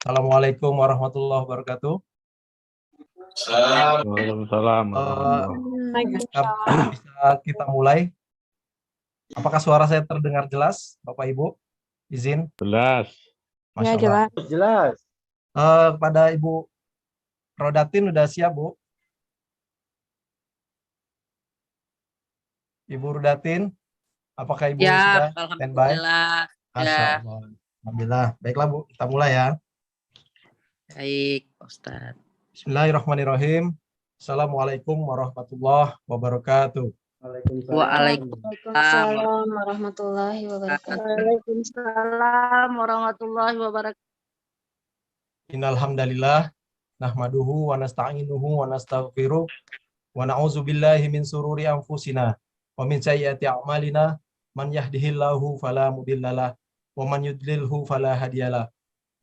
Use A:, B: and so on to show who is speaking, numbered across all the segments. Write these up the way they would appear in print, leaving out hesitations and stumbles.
A: Assalamualaikum warahmatullahi wabarakatuh.
B: Waalaikumsalam
A: Bisa kita mulai? Apakah suara saya terdengar jelas, Bapak Ibu? Izin.
B: Jelas.
A: Masya
C: Ya,
A: Allah.
C: jelas.
A: Pada Ibu Rodatin udah siap, Bu? Ibu Rodatin, apakah Ibu sudah standby?
D: Alhamdulillah.
A: Masya Allah. Alhamdulillah. Baiklah, Bu. Kita mulai ya.
D: Baik, Ustaz.
A: Bismillahirrahmanirrahim. Assalamualaikum warahmatullahi wabarakatuh.
D: Waalaikumsalam
C: warahmatullahi wabarakatuh.
D: Waalaikumsalam warahmatullahi wabarakatuh.
A: Innal hamdalillah nahmaduhu wa nasta'inuhu wa nastaghfiruh wa na'udzu billahi min sururi anfusina wa min sayyiati a'malina man yahdihillahu fala mudhillalah wa man yudlilhu fala hadiyalah.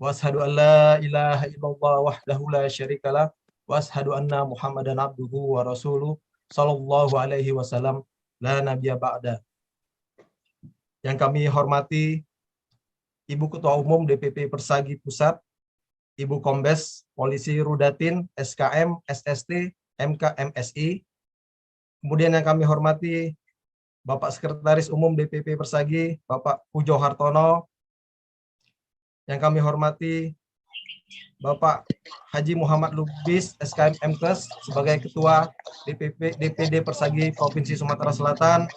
A: Wa ashhadu an la ilaha illallah wahdahu la syarikalah wa ashhadu anna Muhammadan abduhu wa rasuluh sallallahu alaihi wasallam la nabiyya ba'da. Yang kami hormati Ibu Ketua Umum DPP Persagi Pusat, Ibu Kombes Polisi Rudatin, SKM, SST, MK, MSI. Kemudian yang kami hormati Bapak Sekretaris Umum DPP Persagi, Bapak Pujo Hartono. Yang kami hormati Bapak Haji Muhammad Lubis, SKM MKes, sebagai Ketua DPD Persagi Provinsi Sumatera Selatan.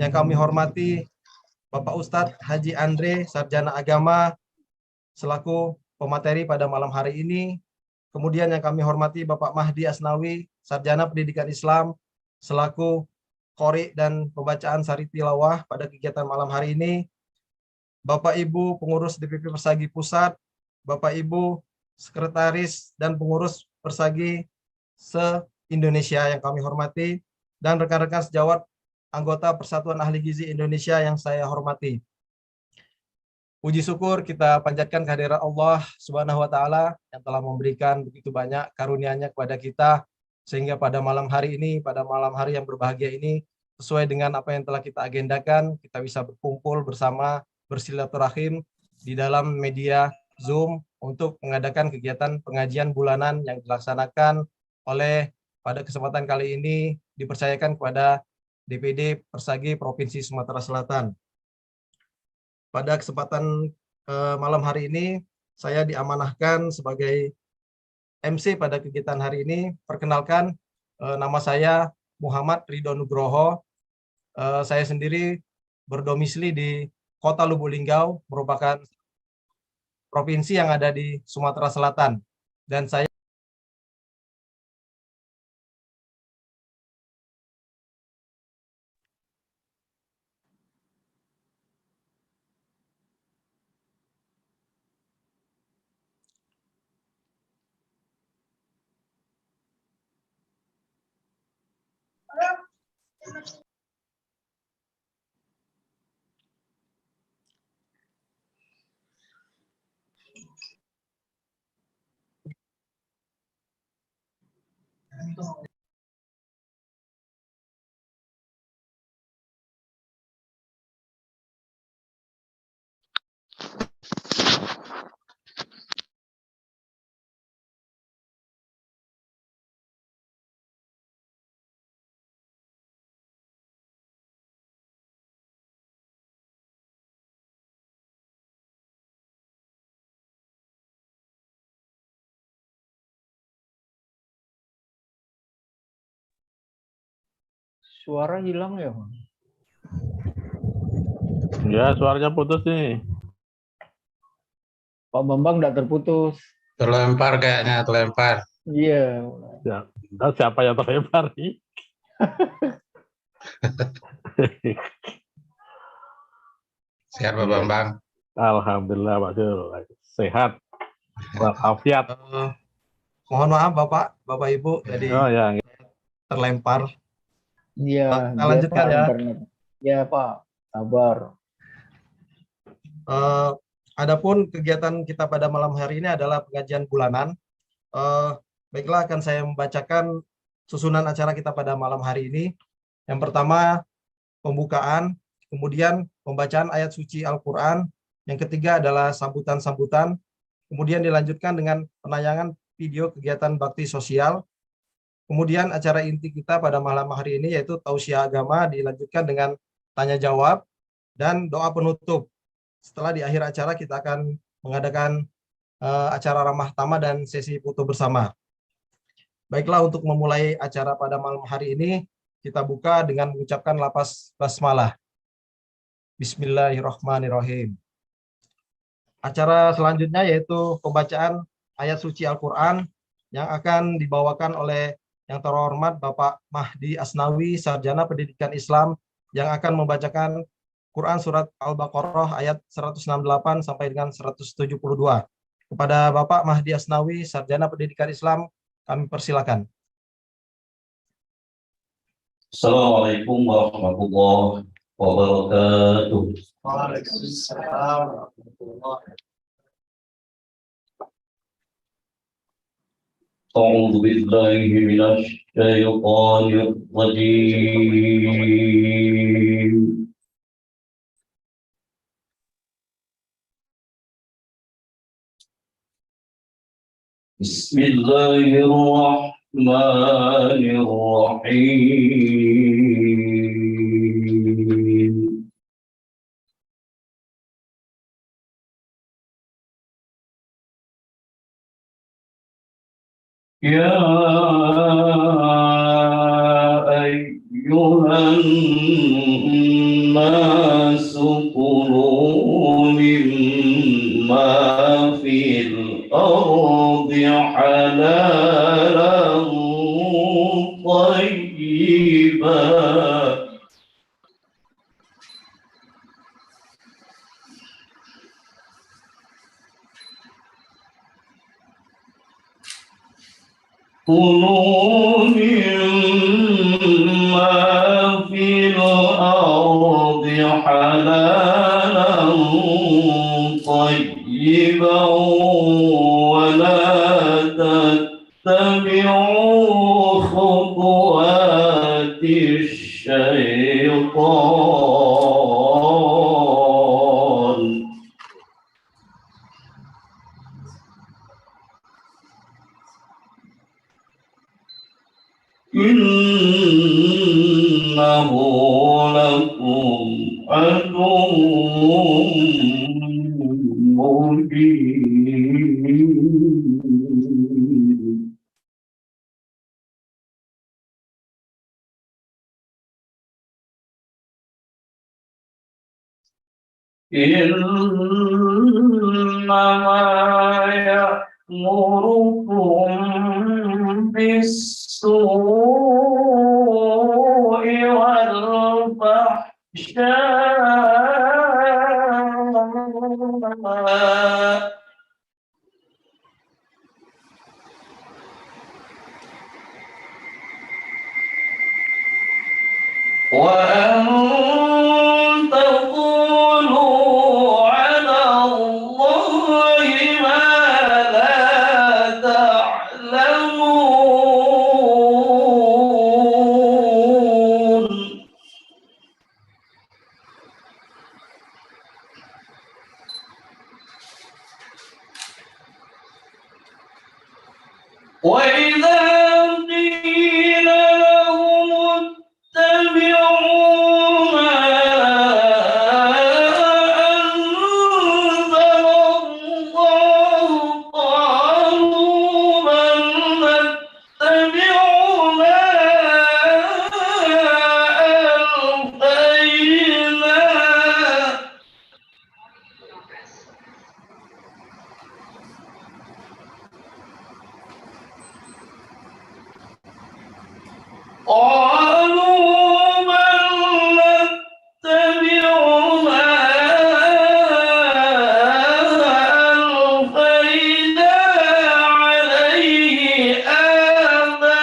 A: Yang kami hormati Bapak Ustadz Haji Andre, Sarjana Agama, selaku pemateri pada malam hari ini. Kemudian yang kami hormati Bapak Mahdi Asnawi, Sarjana Pendidikan Islam, selaku Qori dan pembacaan Sari Tilawah pada kegiatan malam hari ini. Bapak Ibu pengurus DPP Persagi Pusat, Bapak Ibu Sekretaris dan pengurus Persagi se-Indonesia yang kami hormati, dan rekan-rekan sejawat anggota Persatuan Ahli Gizi Indonesia yang saya hormati. Puji syukur kita panjatkan kehadirat Allah Subhanahu wa taala yang telah memberikan begitu banyak karunia-Nya kepada kita, sehingga pada malam hari ini, pada malam hari yang berbahagia ini, sesuai dengan apa yang telah kita agendakan, kita bisa berkumpul bersama, bersilaturahim di dalam media Zoom untuk mengadakan kegiatan pengajian bulanan yang dilaksanakan oleh, pada kesempatan kali ini dipercayakan kepada DPD Persagi Provinsi Sumatera Selatan. Pada kesempatan malam hari ini, saya diamanahkan sebagai MC pada kegiatan hari ini. Perkenalkan, nama saya Muhammad Ridho Nugroho. Saya sendiri berdomisili di Kota Lubuk Linggau, merupakan provinsi yang ada di Sumatera Selatan. Dan saya
E: Suara hilang ya?
B: Ya, suaranya putus nih.
E: Pak Bambang nggak terputus.
F: Terlempar kayaknya, terlempar.
E: Iya.
B: Ya, siapa yang terlempar nih?
F: Sehat Pak Bambang.
B: Alhamdulillah, Pak Jul. Sehat. Walafiat.
A: mohon maaf Bapak Ibu, jadi
B: ya.
A: terlempar.
E: Iya.
A: Kita lanjutkan ya.
E: Internet. Ya Pak, sabar.
A: Adapun kegiatan kita pada malam hari ini adalah pengajian bulanan. Baiklah, akan saya membacakan susunan acara kita pada malam hari ini. Yang pertama, pembukaan, kemudian pembacaan ayat suci Al-Quran. Yang ketiga adalah sambutan-sambutan. Kemudian dilanjutkan dengan penayangan video kegiatan bakti sosial. Kemudian acara inti kita pada malam hari ini yaitu tausiah agama, dilanjutkan dengan tanya jawab dan doa penutup. Setelah di akhir acara kita akan mengadakan acara ramah tamah dan sesi foto bersama. Baiklah, untuk memulai acara pada malam hari ini, kita buka dengan mengucapkan lafaz basmalah. Bismillahirrahmanirrahim. Acara selanjutnya yaitu pembacaan ayat suci Al-Quran yang akan dibawakan oleh yang terhormat Bapak Mahdi Asnawi, Sarjana Pendidikan Islam, yang akan membacakan Quran Surat Al-Baqarah ayat 168 sampai dengan 172. Kepada Bapak Mahdi Asnawi, Sarjana Pendidikan Islam, kami persilakan.
C: Assalamualaikum warahmatullahi wabarakatuh.
A: Waalaikumsalam warahmatullahi wabarakatuh.
C: A'udzu billahi minasy syaithanir rajim. Bismillahirrahmanirrahim. Ya ayyuhan nasu kulu mimma fil ardi halalan thayyiban. كلوا مما في الأرض حلالا طيبا ولا تتبعوا خطوات الشيطان إنه لكم عدو مبين. إنما يأمركم بالسوء والفحشاء وأن تقولوا على الله ما لا تعلمون. وإذا قيل لهم اتبعوا ما أنزل الله قالوا بل نتبع ما ألفينا قالوا بل نتبع ما ألفينا عليه آباءنا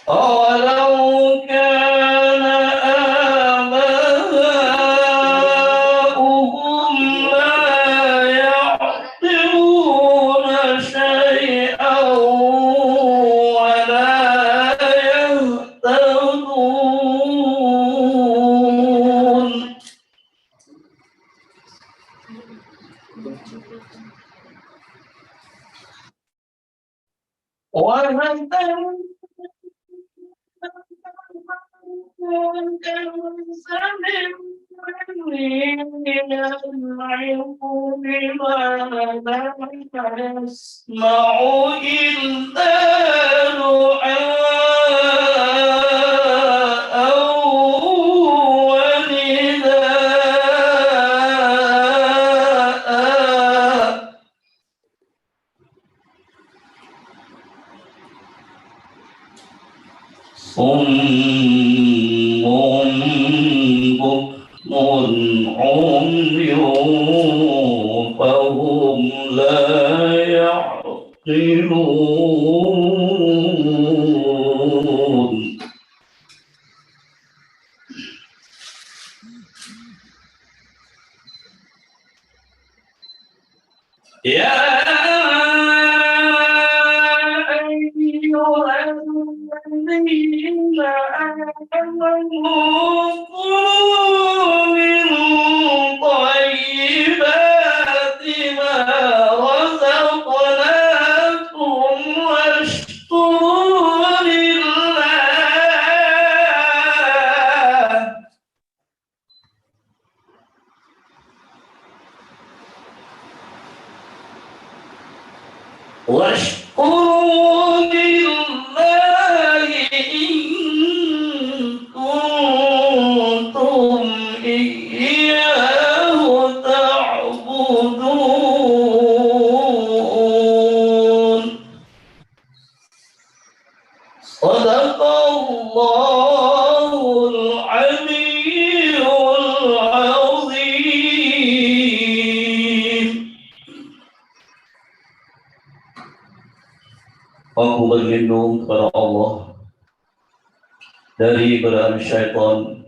C: أولو كان آباؤهم لا يعقلون شيئا يسمع إلا دعاء ونداء صم بكم عمي فهم لا يعقلون يا أيها الذين آمنوا كلوا من طيبات ما رزقناكم واشكروا لله واشكروا لله إن كنتم إياه تعبدون صدق الله العلي العظيم. Aku berlindung kepada Allah dari godaan syaitan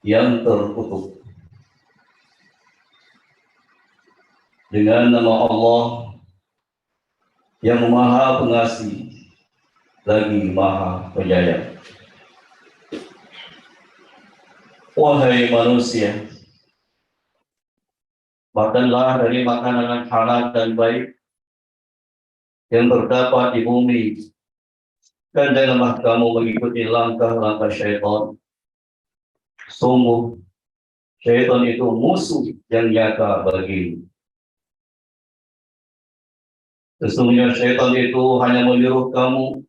C: yang terkutuk. Dengan nama Allah yang Maha Pengasih lagi Maha Penyayang. Wahai manusia, makanlah dari makanan yang halal dan baik yang terdapat di bumi, dan janganlah kamu mengikuti langkah-langkah syaitan. Sungguh, syaitan itu musuh yang nyata bagimu. Sesungguhnya syaitan itu hanya menyuruh kamu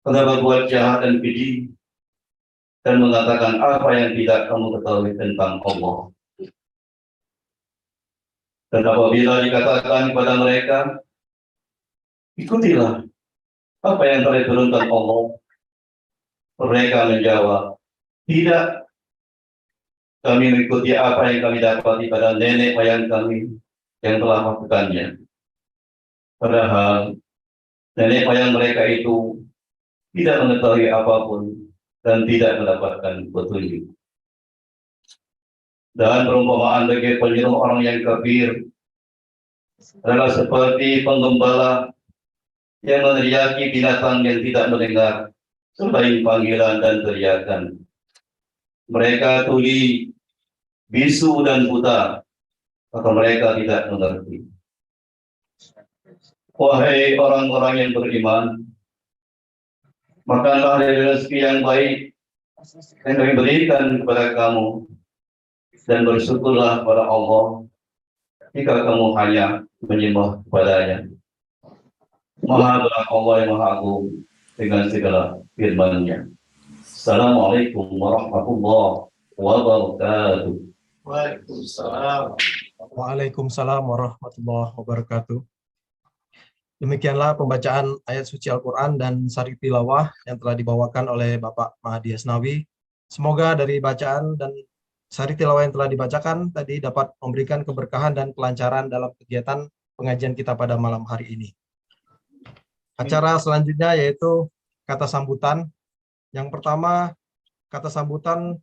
C: agar berbuat jahat dan keji, dan mengatakan apa yang tidak kamu ketahui tentang Allah. Dan apabila dikatakan kepada mereka, ikutilah apa yang telah diturunkan Allah, mereka menjawab, tidak. Kami mengikuti apa yang kami dapati pada nenek moyang kami yang telah melakukannya. Padahal nenek moyang mereka itu tidak mengetahui apapun dan tidak mendapatkan petunjuk. Dan perumpamaan bagi penyuruh orang yang kafir adalah seperti penggembala yang meneriaki binatang yang tidak mendengar selain panggilan dan teriakan. Mereka tuli, bisu dan buta, maka mereka tidak mengerti. Wahai orang-orang yang beriman, makanlah dari rezeki yang baik yang kami berikan kepada kamu, dan bersyukurlah kepada Allah jika kamu hanya menyembah kepadanya. Maha Besar Allah yang Maha Agung dengan segala firman-Nya. Assalamualaikum warahmatullahi wabarakatuh.
A: Waalaikumsalam. Waalaikumsalam warahmatullahi wabarakatuh. Demikianlah pembacaan ayat suci Al-Quran dan sari tilawah yang telah dibawakan oleh Bapak Mahdi Asnawi. Semoga dari bacaan dan sari tilawah yang telah dibacakan tadi dapat memberikan keberkahan dan kelancaran dalam kegiatan pengajian kita pada malam hari ini. Acara selanjutnya yaitu kata sambutan. Yang pertama, kata sambutan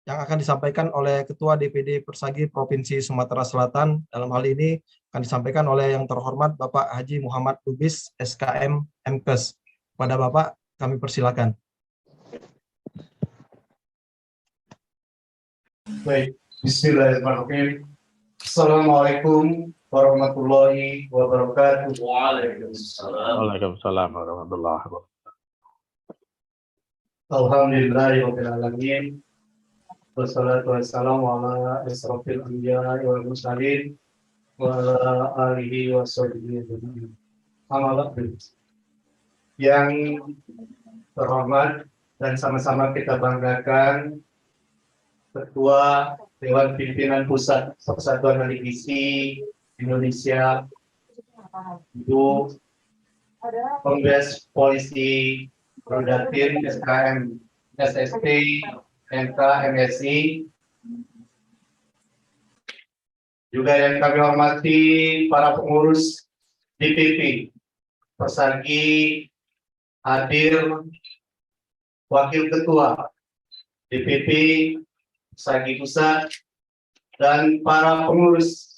A: yang akan disampaikan oleh Ketua DPD Persagi Provinsi Sumatera Selatan. Dalam hal ini akan disampaikan oleh yang terhormat Bapak Haji Muhammad Lubis, SKM MKes. Pada Bapak, kami persilakan.
G: Baik, bismillahirrahmanirrahim.
C: Assalamualaikum warahmatullahi wabarakatuh. Waalaikumsalam.
B: Waalaikumsalam warahmatullahi wabarakatuh.
C: Alhamdulillahirabbil alamin. Wassalatu wassalamu ala asrofil anbiya'i wal mursalin wa ala alihi wa sahbihi ajma'in. Amma ba'du. Yang terhormat dan sama-sama kita banggakan Ketua Dewan Pimpinan Pusat Persatuan Ahli Gizi Indonesia, Ibu Kombes Polisi Rodatin SKM SST MK MSI, juga yang kami hormati para pengurus DPP, Persagi, hadir Wakil Ketua DPP Persagi Pusat, dan para pengurus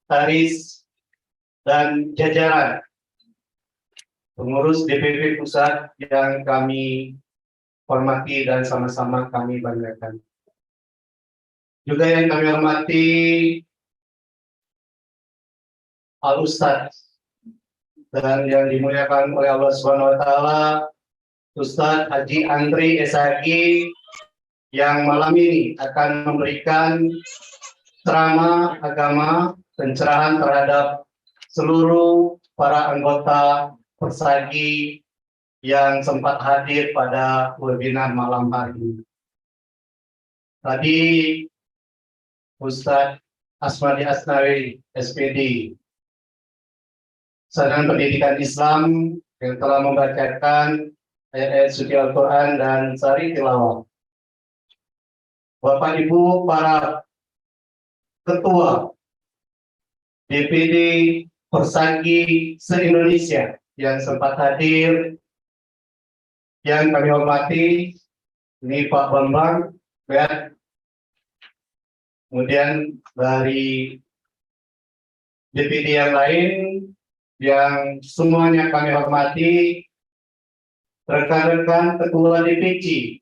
C: Taris dan jajaran pengurus DPP Pusat yang kami hormati dan sama-sama kami banggakan. Juga yang kami hormati Al-Ustadz dan yang dimuliakan oleh Allah Subhanahu wa taala, Ustadz Haji Andri Esagi, yang malam ini akan memberikan ceramah agama, pencerahan terhadap seluruh para anggota Persagi yang sempat hadir pada webinar malam hari ini. Tadi Ustadz Asmadi Asnawi, SPD, Sarjana Pendidikan Islam, yang telah membacakan ayat-ayat suci Al-Quran dan sari tilawah. Bapak Ibu para Ketua DPD Persagi se-Indonesia yang sempat hadir, yang kami hormati, ini Pak Bambang, ya. Kemudian dari DPD yang lain, yang semuanya kami hormati, rekan-rekan Ketua DPC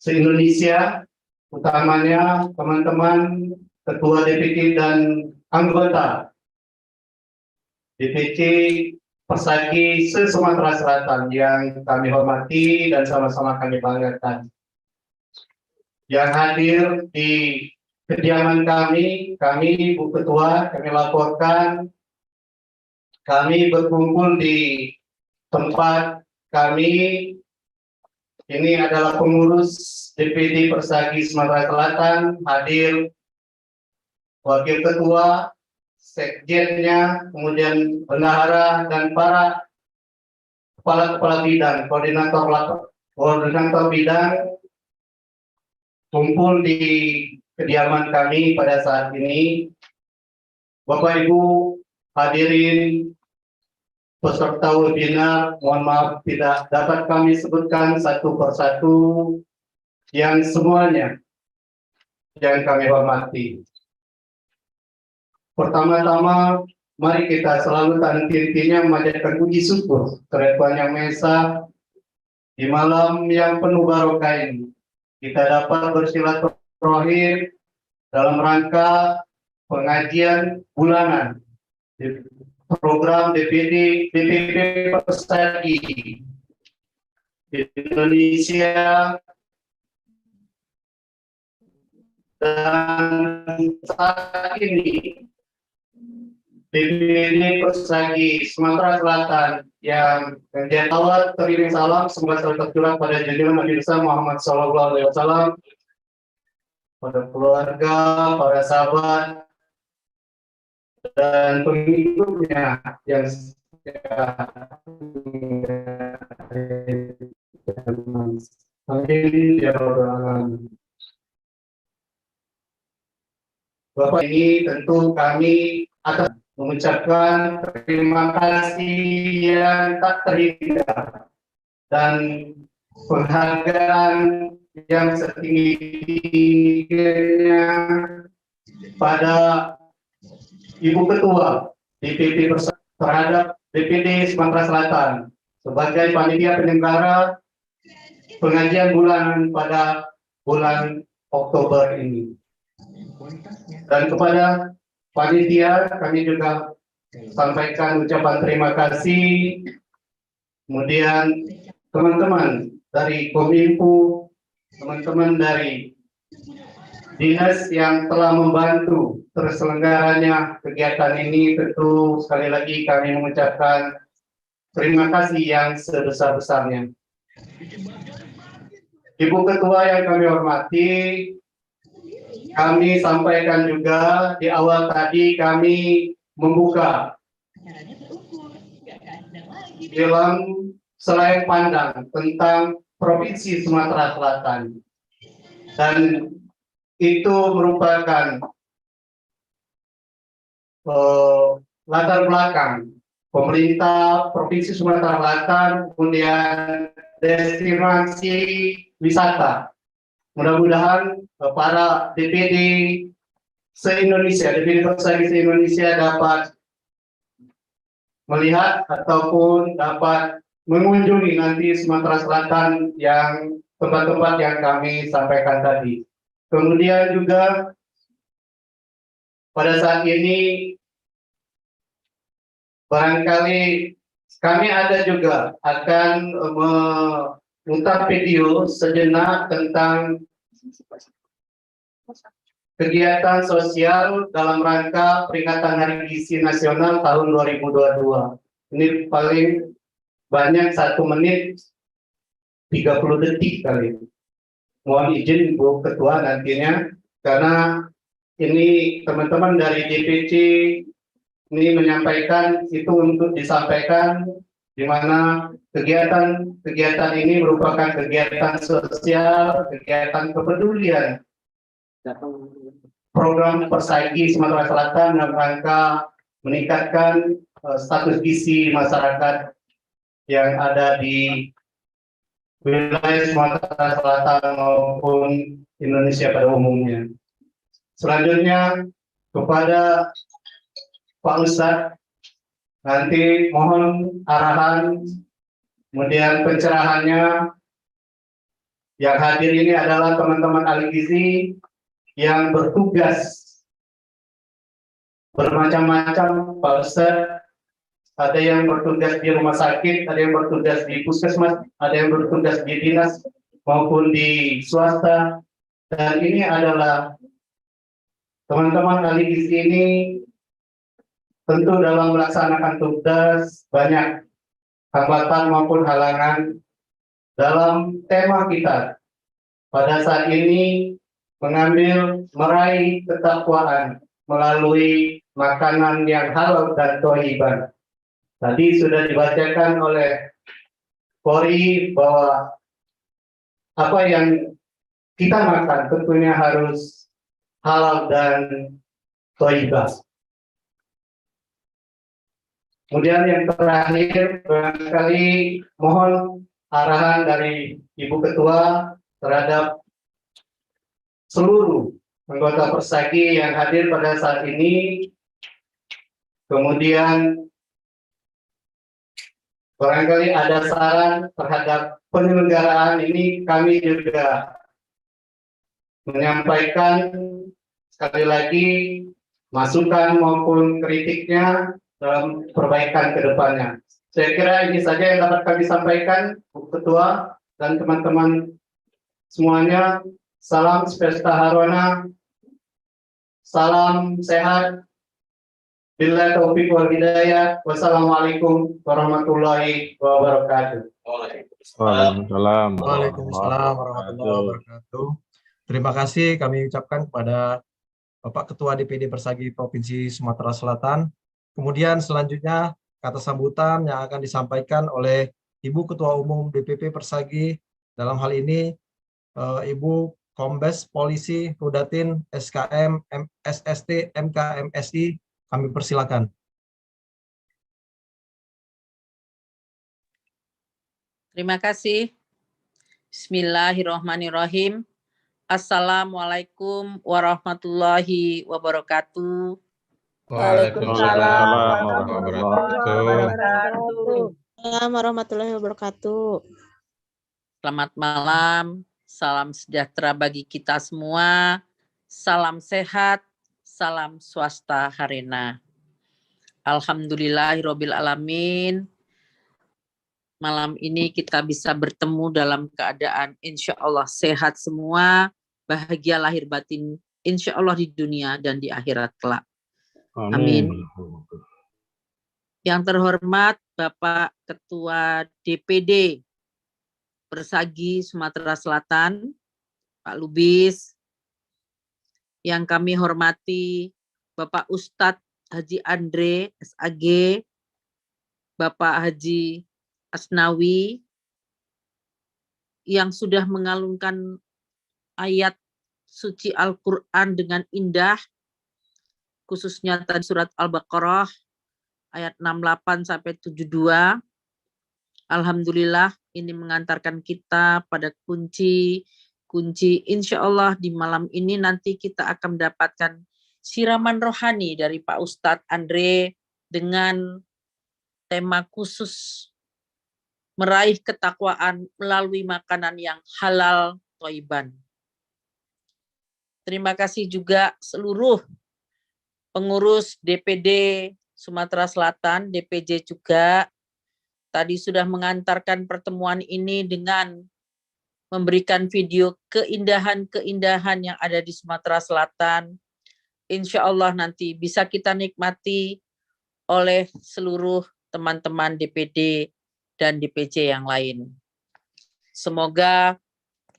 C: se-Indonesia, utamanya teman-teman Ketua DPC dan anggota DPC Persagi se-Sumatera Selatan yang kami hormati dan sama-sama kami banggakan. Yang hadir di kediaman kami Bu Ketua, kami laporkan, kami berkumpul di tempat kami. Ini adalah pengurus DPD Persagi Sumatera Selatan, hadir Wakil Ketua, Sekjennya, kemudian bendahara dan para kepala bidang, koordinator bidang kumpul di kediaman kami pada saat ini. Bapak Ibu hadirin peserta webinar, mohon maaf tidak dapat kami sebutkan satu persatu, yang semuanya yang kami hormati. Pertama-tama, mari kita selalu tanti-tantinya memanjatkan puji syukur kepada Tuhan Yang Maha Esa di malam yang penuh barokah ini. Kita dapat bersilaturahim dalam rangka pengajian bulanan program DPP Persagi Indonesia, dan saat ini DPD Persagi Sumatera Selatan yang menjadi awal teriring salam semoga selalu tercurah pada junjungan Nabi besar Muhammad SAW, pada keluarga, para sahabat, dan pengikutnya yang amin ya rabbal alamin. Bapak, ini tentu kami akan mengucapkan terima kasih yang tak terhingga dan penghargaan yang setinggi-tingginya pada Ibu Ketua DPP terhadap DPD Sumatera Selatan sebagai panitia penyelenggara pengajian bulanan pada bulan Oktober ini. Dan kepada panitia kami juga sampaikan ucapan terima kasih. Kemudian teman-teman dari Kominfo, teman-teman dari dinas yang telah membantu terselenggaranya kegiatan ini, tentu sekali lagi kami mengucapkan terima kasih yang sebesar-besarnya. Ibu Ketua yang kami hormati, kami sampaikan juga di awal tadi kami membuka film selain pandang tentang Provinsi Sumatera Selatan, dan itu merupakan latar belakang pemerintah Provinsi Sumatera Selatan, kemudian destinasi wisata. Mudah-mudahan para DPD se-Indonesia, DPD Persagi se-Indonesia dapat melihat ataupun dapat mengunjungi nanti Sumatera Selatan yang tempat-tempat yang kami sampaikan tadi. Kemudian juga pada saat ini barangkali kami ada juga akan memutar video sejenak tentang kegiatan sosial dalam rangka peringatan Hari Gizi Nasional tahun 2022. Ini paling banyak 1 menit 30 detik kali. Mohon izin Bu Ketua nantinya, karena ini teman-teman dari DPC ini menyampaikan itu untuk disampaikan, di mana kegiatan ini merupakan kegiatan sosial, kegiatan kepedulian program Persagi Sumatera Selatan dalam rangka meningkatkan status gizi masyarakat yang ada di wilayah Sumatera Selatan maupun Indonesia pada umumnya. Selanjutnya kepada Pak Ustadz, nanti mohon arahan, kemudian pencerahannya. Yang hadir ini adalah teman-teman ahli gizi yang bertugas bermacam-macam, Pak Ustadz. Ada yang bertugas di rumah sakit, ada yang bertugas di puskesmas, ada yang bertugas di dinas maupun di swasta. Dan ini adalah teman-teman ahli gizi ini tentu dalam melaksanakan tugas banyak hambatan maupun halangan. Dalam tema kita pada saat ini meraih ketakwaan melalui makanan yang halal dan thayyiban. Tadi sudah dibacakan oleh Polri bahwa apa yang kita makan tentunya harus halal dan thayyibah. Kemudian yang terakhir, barangkali mohon arahan dari Ibu Ketua terhadap seluruh anggota Persagi yang hadir pada saat ini. Kemudian barangkali ada saran terhadap penyelenggaraan ini, kami juga menyampaikan sekali lagi masukan maupun kritiknya dalam perbaikan ke depannya. Saya kira ini saja yang dapat kami sampaikan, Bu Ketua dan teman-teman semuanya. Salam Spesta Harwana, salam sehat, billahi taufiq wal hidayah. Wassalamualaikum warahmatullahi wabarakatuh.
B: Waalaikumsalam.
A: Waalaikumsalam warahmatullahi wabarakatuh. Terima kasih kami ucapkan kepada Bapak Ketua DPD Persagi Provinsi Sumatera Selatan. Kemudian selanjutnya kata sambutan yang akan disampaikan oleh Ibu Ketua Umum DPP Persagi, dalam hal ini Ibu Kombes Polisi Rudatin SKM SST MKMSI, kami persilakan.
D: Terima kasih. Bismillahirrahmanirrahim. Assalamualaikum warahmatullahi wabarakatuh.
F: Waalaikumsalam warahmatullahi wabarakatuh.
G: Assalamualaikum warahmatullahi wabarakatuh.
D: Selamat malam, salam sejahtera bagi kita semua. salam sehat, salam swasta harena. Alhamdulillahirabbil alamin. Malam ini kita bisa bertemu dalam keadaan insya Allah sehat semua, bahagia lahir batin insya Allah di dunia dan di akhirat kelak. Amin. Yang terhormat Bapak Ketua DPD Persagi Sumatera Selatan, Pak Lubis. Yang kami hormati Bapak Ustadz Haji Andre SAG, Bapak Haji Asnawi, yang sudah mengalunkan ayat suci Al-Quran dengan indah, khususnya tadi surat Al-Baqarah ayat 68 sampai 72. Alhamdulillah ini mengantarkan kita pada kunci insya Allah di malam ini nanti kita akan mendapatkan siraman rohani dari Pak Ustadz Andre dengan tema khusus meraih ketakwaan melalui makanan yang halal thayyiban. Terima kasih juga seluruh pengurus DPD Sumatera Selatan, DPJ juga, tadi sudah mengantarkan pertemuan ini dengan memberikan video keindahan-keindahan yang ada di Sumatera Selatan. Insya Allah nanti bisa kita nikmati oleh seluruh teman-teman DPD dan DPC yang lain. Semoga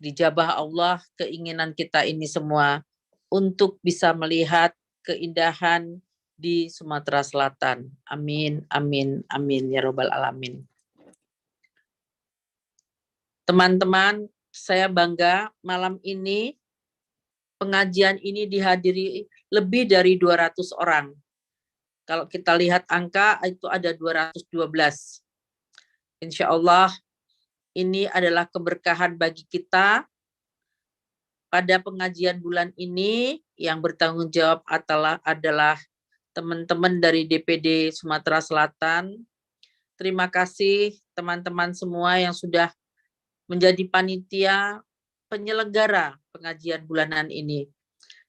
D: dijabah Allah keinginan kita ini semua untuk bisa melihat keindahan di Sumatera Selatan. Amin, amin, amin, ya Rabbal Alamin. Teman-teman, saya bangga malam ini pengajian ini dihadiri lebih dari 200 orang. Kalau kita lihat angka itu ada 212. Insya Allah ini adalah keberkahan bagi kita. Pada pengajian bulan ini yang bertanggung jawab adalah teman-teman dari DPD Sumatera Selatan. Terima kasih teman-teman semua yang sudah menjadi panitia penyelenggara pengajian bulanan ini.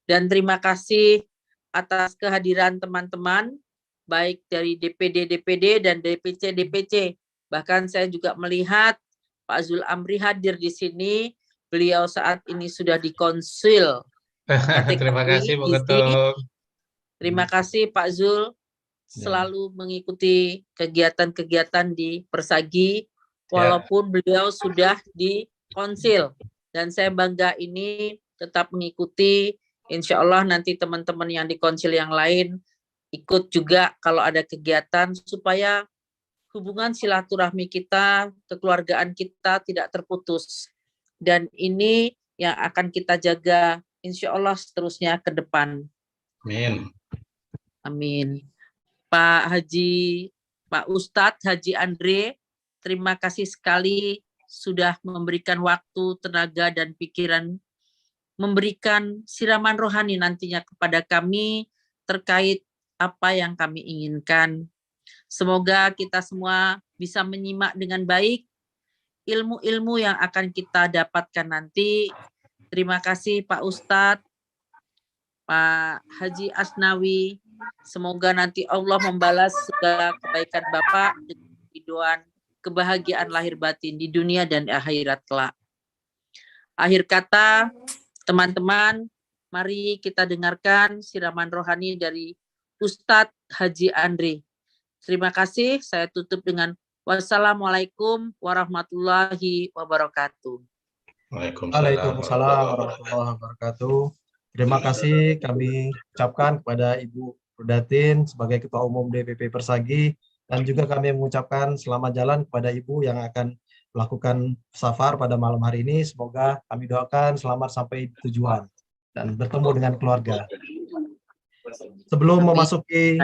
D: Dan terima kasih atas kehadiran teman-teman, baik dari DPD dan DPC. Bahkan saya juga melihat Pak Zul Amri hadir di sini. Beliau saat ini sudah dikonsil.
F: Terima kasih Pak Ketua.
D: Terima kasih Pak Zul selalu mengikuti kegiatan-kegiatan di Persagi walaupun beliau sudah dikonsil. Dan saya bangga ini tetap mengikuti. Insya Allah nanti teman-teman yang dikonsil yang lain ikut juga kalau ada kegiatan supaya hubungan silaturahmi kita, kekeluargaan kita tidak terputus. Dan ini yang akan kita jaga insya Allah seterusnya ke depan.
F: Amin.
D: Amin. Pak Ustadz Haji Andre, terima kasih sekali sudah memberikan waktu, tenaga, dan pikiran, memberikan siraman rohani nantinya kepada kami terkait apa yang kami inginkan. Semoga kita semua bisa menyimak dengan baik ilmu-ilmu yang akan kita dapatkan nanti. Terima kasih Pak Ustadz, Pak Haji Asnawi. Semoga nanti Allah membalas segala kebaikan Bapak dengan ridhoan kebahagiaan lahir batin di dunia dan akhirat kelak. Akhir kata, teman-teman, mari kita dengarkan siraman rohani dari Ustadz Haji Andre. Terima kasih, saya tutup dengan wassalamualaikum warahmatullahi wabarakatuh.
A: Waalaikumsalam warahmatullahi wabarakatuh. Terima kasih kami ucapkan kepada Ibu Rudatin sebagai Ketua Umum DPP Persagi, dan juga kami mengucapkan selamat jalan kepada Ibu yang akan melakukan safar pada malam hari ini. Semoga kami doakan selamat sampai tujuan dan bertemu dengan keluarga. Sebelum memasuki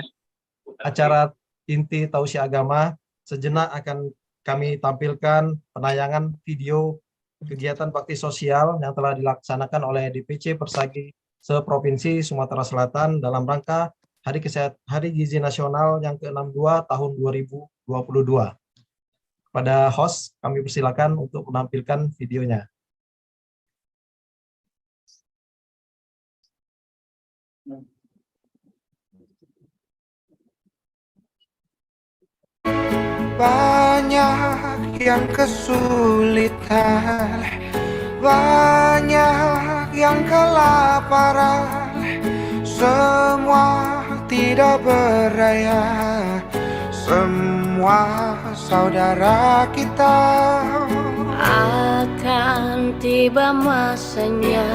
A: acara inti tausiah agama, sejenak akan kami tampilkan penayangan video kegiatan bakti sosial yang telah dilaksanakan oleh DPC Persagi se-Provinsi Sumatera Selatan dalam rangka Hari Gizi Nasional yang ke-62 tahun 2022. Pada host, kami persilakan untuk menampilkan videonya.
H: Banyak yang kesulitan, banyak yang kelaparan, semua tidak berdaya, semua saudara kita.
I: Akan tiba masanya,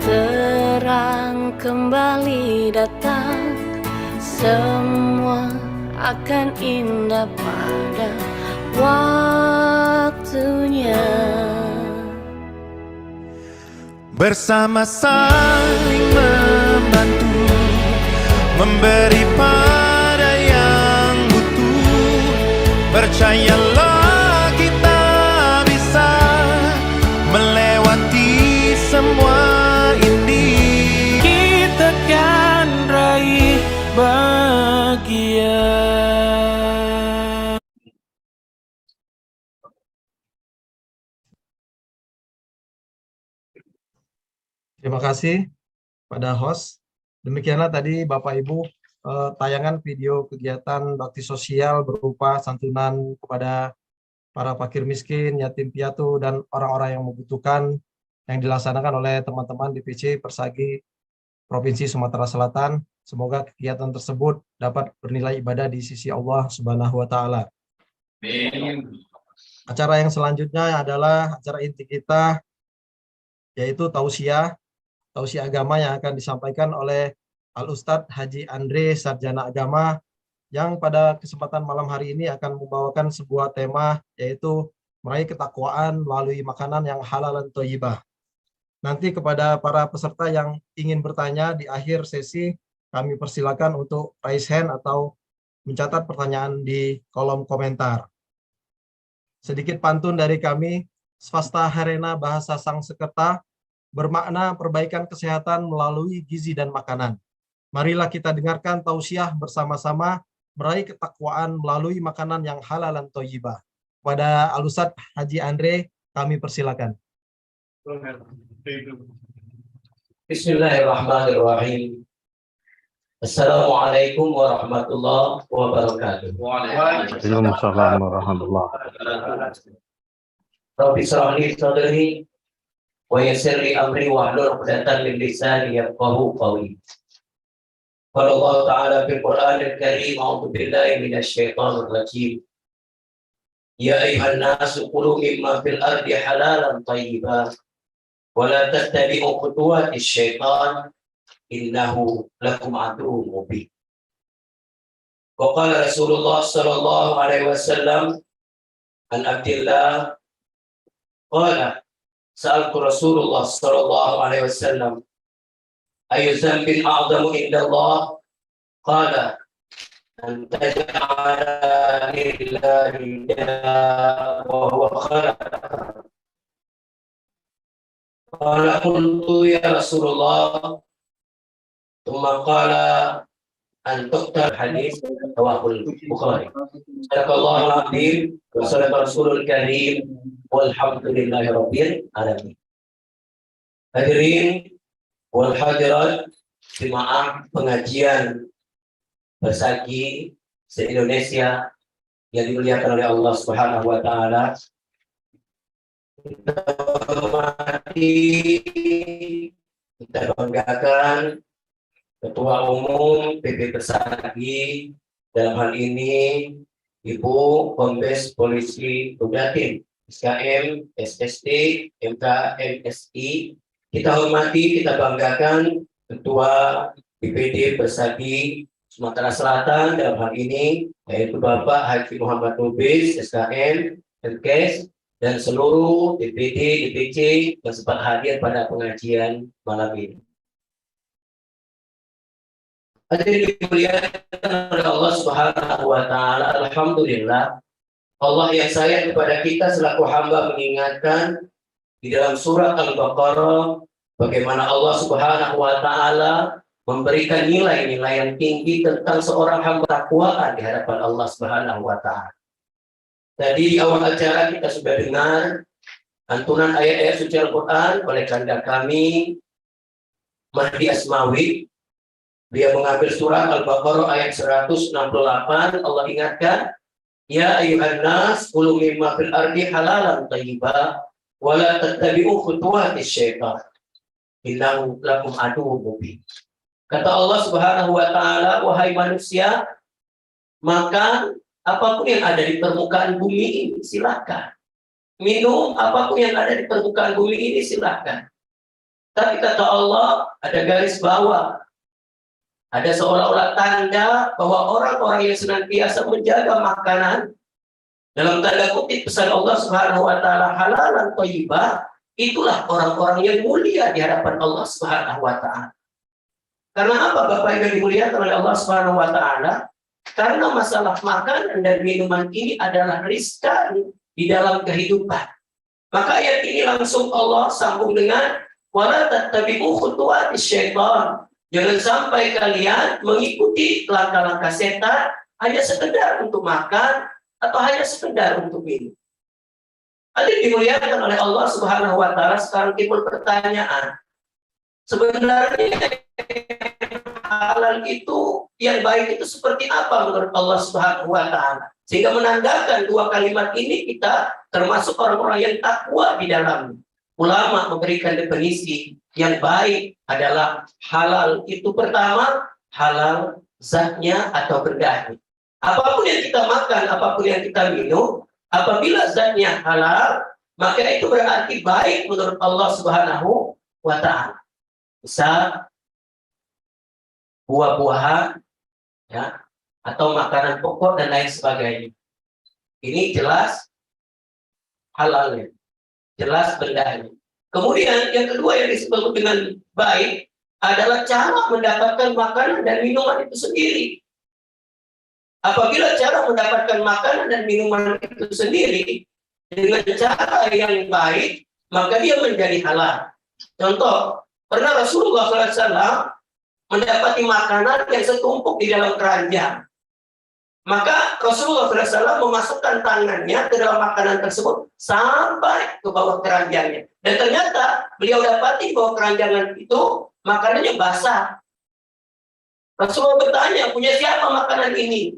I: terang kembali datang, semua akan indah pada waktunya.
H: Bersama saling membantu, memberi pada yang butuh. Percayalah kita bisa melewati semua ini. Kita kan raih bahagia.
A: Terima kasih pada host. Demikianlah tadi Bapak Ibu tayangan video kegiatan bakti sosial berupa santunan kepada para fakir miskin, yatim piatu, dan orang-orang yang membutuhkan yang dilaksanakan oleh teman-teman DPC Persagi Provinsi Sumatera Selatan. Semoga kegiatan tersebut dapat bernilai ibadah di sisi Allah Subhanahu wa Ta'ala. Acara yang selanjutnya adalah acara inti kita, yaitu tausiah agama yang akan disampaikan oleh Al-Ustadz Haji Andre, Sarjana Agama, yang pada kesempatan malam hari ini akan membawakan sebuah tema, yaitu meraih ketakwaan melalui makanan yang halal dan thayyibah. Nanti kepada para peserta yang ingin bertanya di akhir sesi, kami persilakan untuk raise hand atau mencatat pertanyaan di kolom komentar. Sedikit pantun dari kami, Swasta Harena Bahasa Sangsekerta, bermakna perbaikan kesehatan melalui gizi dan makanan. Marilah kita dengarkan tausiah bersama-sama meraih ketakwaan melalui makanan yang halal dan thayyibah. Kepada Al-Ustadz Haji Andre, kami persilakan.
J: Bismillahirrahmanirrahim. Assalamualaikum warahmatullahi wabarakatuh.
B: Waalaikumsalam warahmatullahi wabarakatuh.
J: Rabbi shrah li sadri wa yassir li amri wahlul 'uqdatam min lisani yafqahu qawli. Qala Allah Ta'ala fil Qur'anil Karim, a'udzu billahi minasy syaithanir rajim. Ya ayyuhan nasu kulu mimma fil ardi halalan thayyiban wa la tattabi'u khutuwatis syaitan innahu lakum aduwwun mubin. Wa qala Rasulullah sallallahu alaihi wasallam an Abdillah qala sa'altu Rasulullah sallallahu alaihi wasallam ayu dzambin a'zamu indallah qala an taj'ala lillahi wa huwa khalaqa qala qultu ya Rasulullah thumma qala an tuqtal hadis rawahul Bukhari. Sadaqallahul azim wa sadaqa rasulul karim walhamdulillahi rabbil alamin. Hadirin wal hadirat jemaah pengajian Persagi se-Indonesia yang dimuliakan oleh Allah Subhanahu wa taala. Kita hormati, kita banggakan Ketua Umum PP Persagi, dalam hal ini Ibu Kombes Polisi Jatim, SKM, SST, MK, MSI. Kita hormati, kita banggakan Ketua DPD Persagi Sumatera Selatan, dalam hal ini yaitu Bapak Haji Muhammad Lubis, SKM, MKes, dan seluruh DPD, DPC yang sempat hadir pada pengajian malam ini. Hadirin dimuliakan oleh Allah Subhanahu wa taala. Alhamdulillah, Allah yang sayang kepada kita selaku hamba mengingatkan di dalam surat Al-Baqarah bagaimana Allah Subhanahu wa taala memberikan nilai-nilai yang tinggi tentang seorang hamba takwaan di hadapan Allah Subhanahu wa taala. Tadi di awal acara kita sudah dengar santunan ayat-ayat suci Al-Qur'an oleh kanda kami Mahdi Asmawi. Dia mengambil surat Al-Baqarah ayat 168. Allah ingatkan, Ya ayuhan nas, kulu mimma fil ardi halalan thayyiba, wa la tattabi'u khutuwatis syaitan. Innahu lakum aduwwun mubin. Kata Allah Subhanahu wa taala, wahai manusia, makan apapun yang ada di permukaan bumi ini silakan. Minum apapun yang ada di permukaan bumi ini silakan. Tapi kata Allah, ada garis bawah. Ada seolah-olah tanda bahwa orang-orang yang senantiasa menjaga makanan, dalam tanda kutip pesan Allah Subhanahu wa taala halalan thayyibah, itulah orang-orang yang mulia di hadapan Allah Subhanahu wa taala. Karena apa Bapak Ibu dimuliakan oleh Allah Subhanahu wa taala? Karena masalah makanan dan minuman ini adalah riskan di dalam kehidupan. Maka ayat ini langsung Allah sambung dengan wala tattabi'u khutuwatis syaitan. Jangan sampai kalian mengikuti langkah-langkah setan hanya sekedar untuk makan atau hanya sekedar untuk minum. Hadirin dimuliakan oleh Allah Subhanahu wa taala, sekarang timbul pertanyaan. Sebenarnya halal itu, yang baik itu seperti apa menurut Allah Subhanahu wa taala? Sehingga menandakan dua kalimat ini kita termasuk orang-orang yang takwa di dalamnya. Ulama memberikan definisi yang baik adalah halal itu pertama, halal zatnya atau bendanya. Apapun yang kita makan, apapun yang kita minum, apabila zatnya halal, maka itu berarti baik menurut Allah Subhanahu wa taala. Bisa buah-buahan, ya, atau makanan pokok dan lain sebagainya. Ini jelas halalnya, jelas bendanya. Kemudian yang kedua yang disebut dengan baik adalah cara mendapatkan makanan dan minuman itu sendiri. Apabila cara mendapatkan makanan dan minuman itu sendiri dengan cara yang baik, maka dia menjadi halal. Contoh, pernah Rasulullah SAW mendapati makanan yang setumpuk di dalam keranjang. Maka Rasulullah SAW memasukkan tangannya ke dalam makanan tersebut sampai ke bawah keranjangnya. Dan ternyata beliau dapati bahwa keranjangan itu makanannya basah. Rasulullah bertanya, punya siapa makanan ini?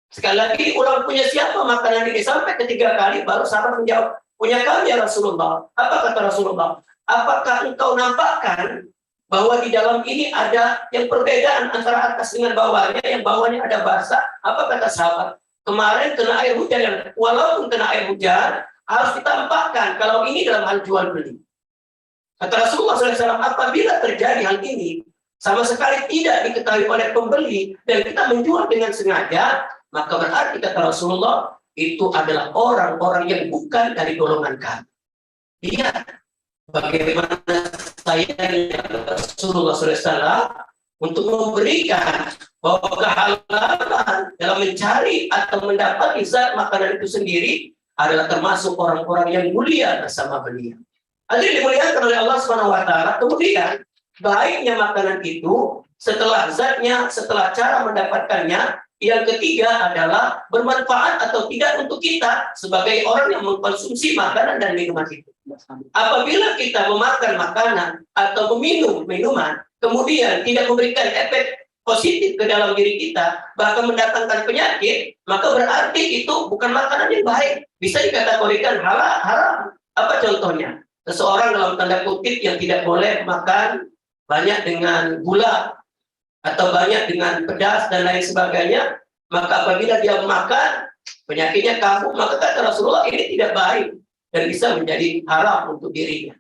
J: Sekali lagi, ulang, punya siapa makanan ini? Sampai ketiga kali baru sahabat menjawab, punya kami ya Rasulullah. Apa kata Rasulullah? Apakah engkau nampakkan bahwa di dalam ini ada yang perbedaan antara atas dengan bawahnya, yang bawahnya ada basah? Apa kata sahabat? Kemarin kena air hujan, walaupun kena air hujan, harus ditampakkan kalau ini dalam hal jual beli. Kata Rasulullah SAW, apabila terjadi hal ini, sama sekali tidak diketahui oleh pembeli, dan kita menjual dengan sengaja, maka berarti kata Rasulullah, itu adalah orang-orang yang bukan dari golongan kami. Lihat bagaimana sayangnya Rasulullah SAW untuk memberikan bahwa kehalalan dalam mencari atau mendapat zat makanan itu sendiri adalah termasuk orang-orang yang mulia bersama beliau. Hadirin dimuliakan oleh Allah SWT. Kemudian baiknya makanan itu setelah zatnya, setelah cara mendapatkannya, yang ketiga adalah bermanfaat atau tidak untuk kita sebagai orang yang mengkonsumsi makanan dan minuman itu. Apabila kita memakan makanan atau meminum minuman, kemudian tidak memberikan efek positif ke dalam diri kita, bahkan mendatangkan penyakit, maka berarti itu bukan makanan yang baik. Bisa dikategorikan haram. Apa contohnya? Seseorang dalam tanda kutip yang tidak boleh makan banyak dengan gula atau banyak dengan pedas dan lain sebagainya, maka apabila dia makan, penyakitnya kambuh, maka kata Rasulullah ini tidak baik dan bisa menjadi haram untuk dirinya.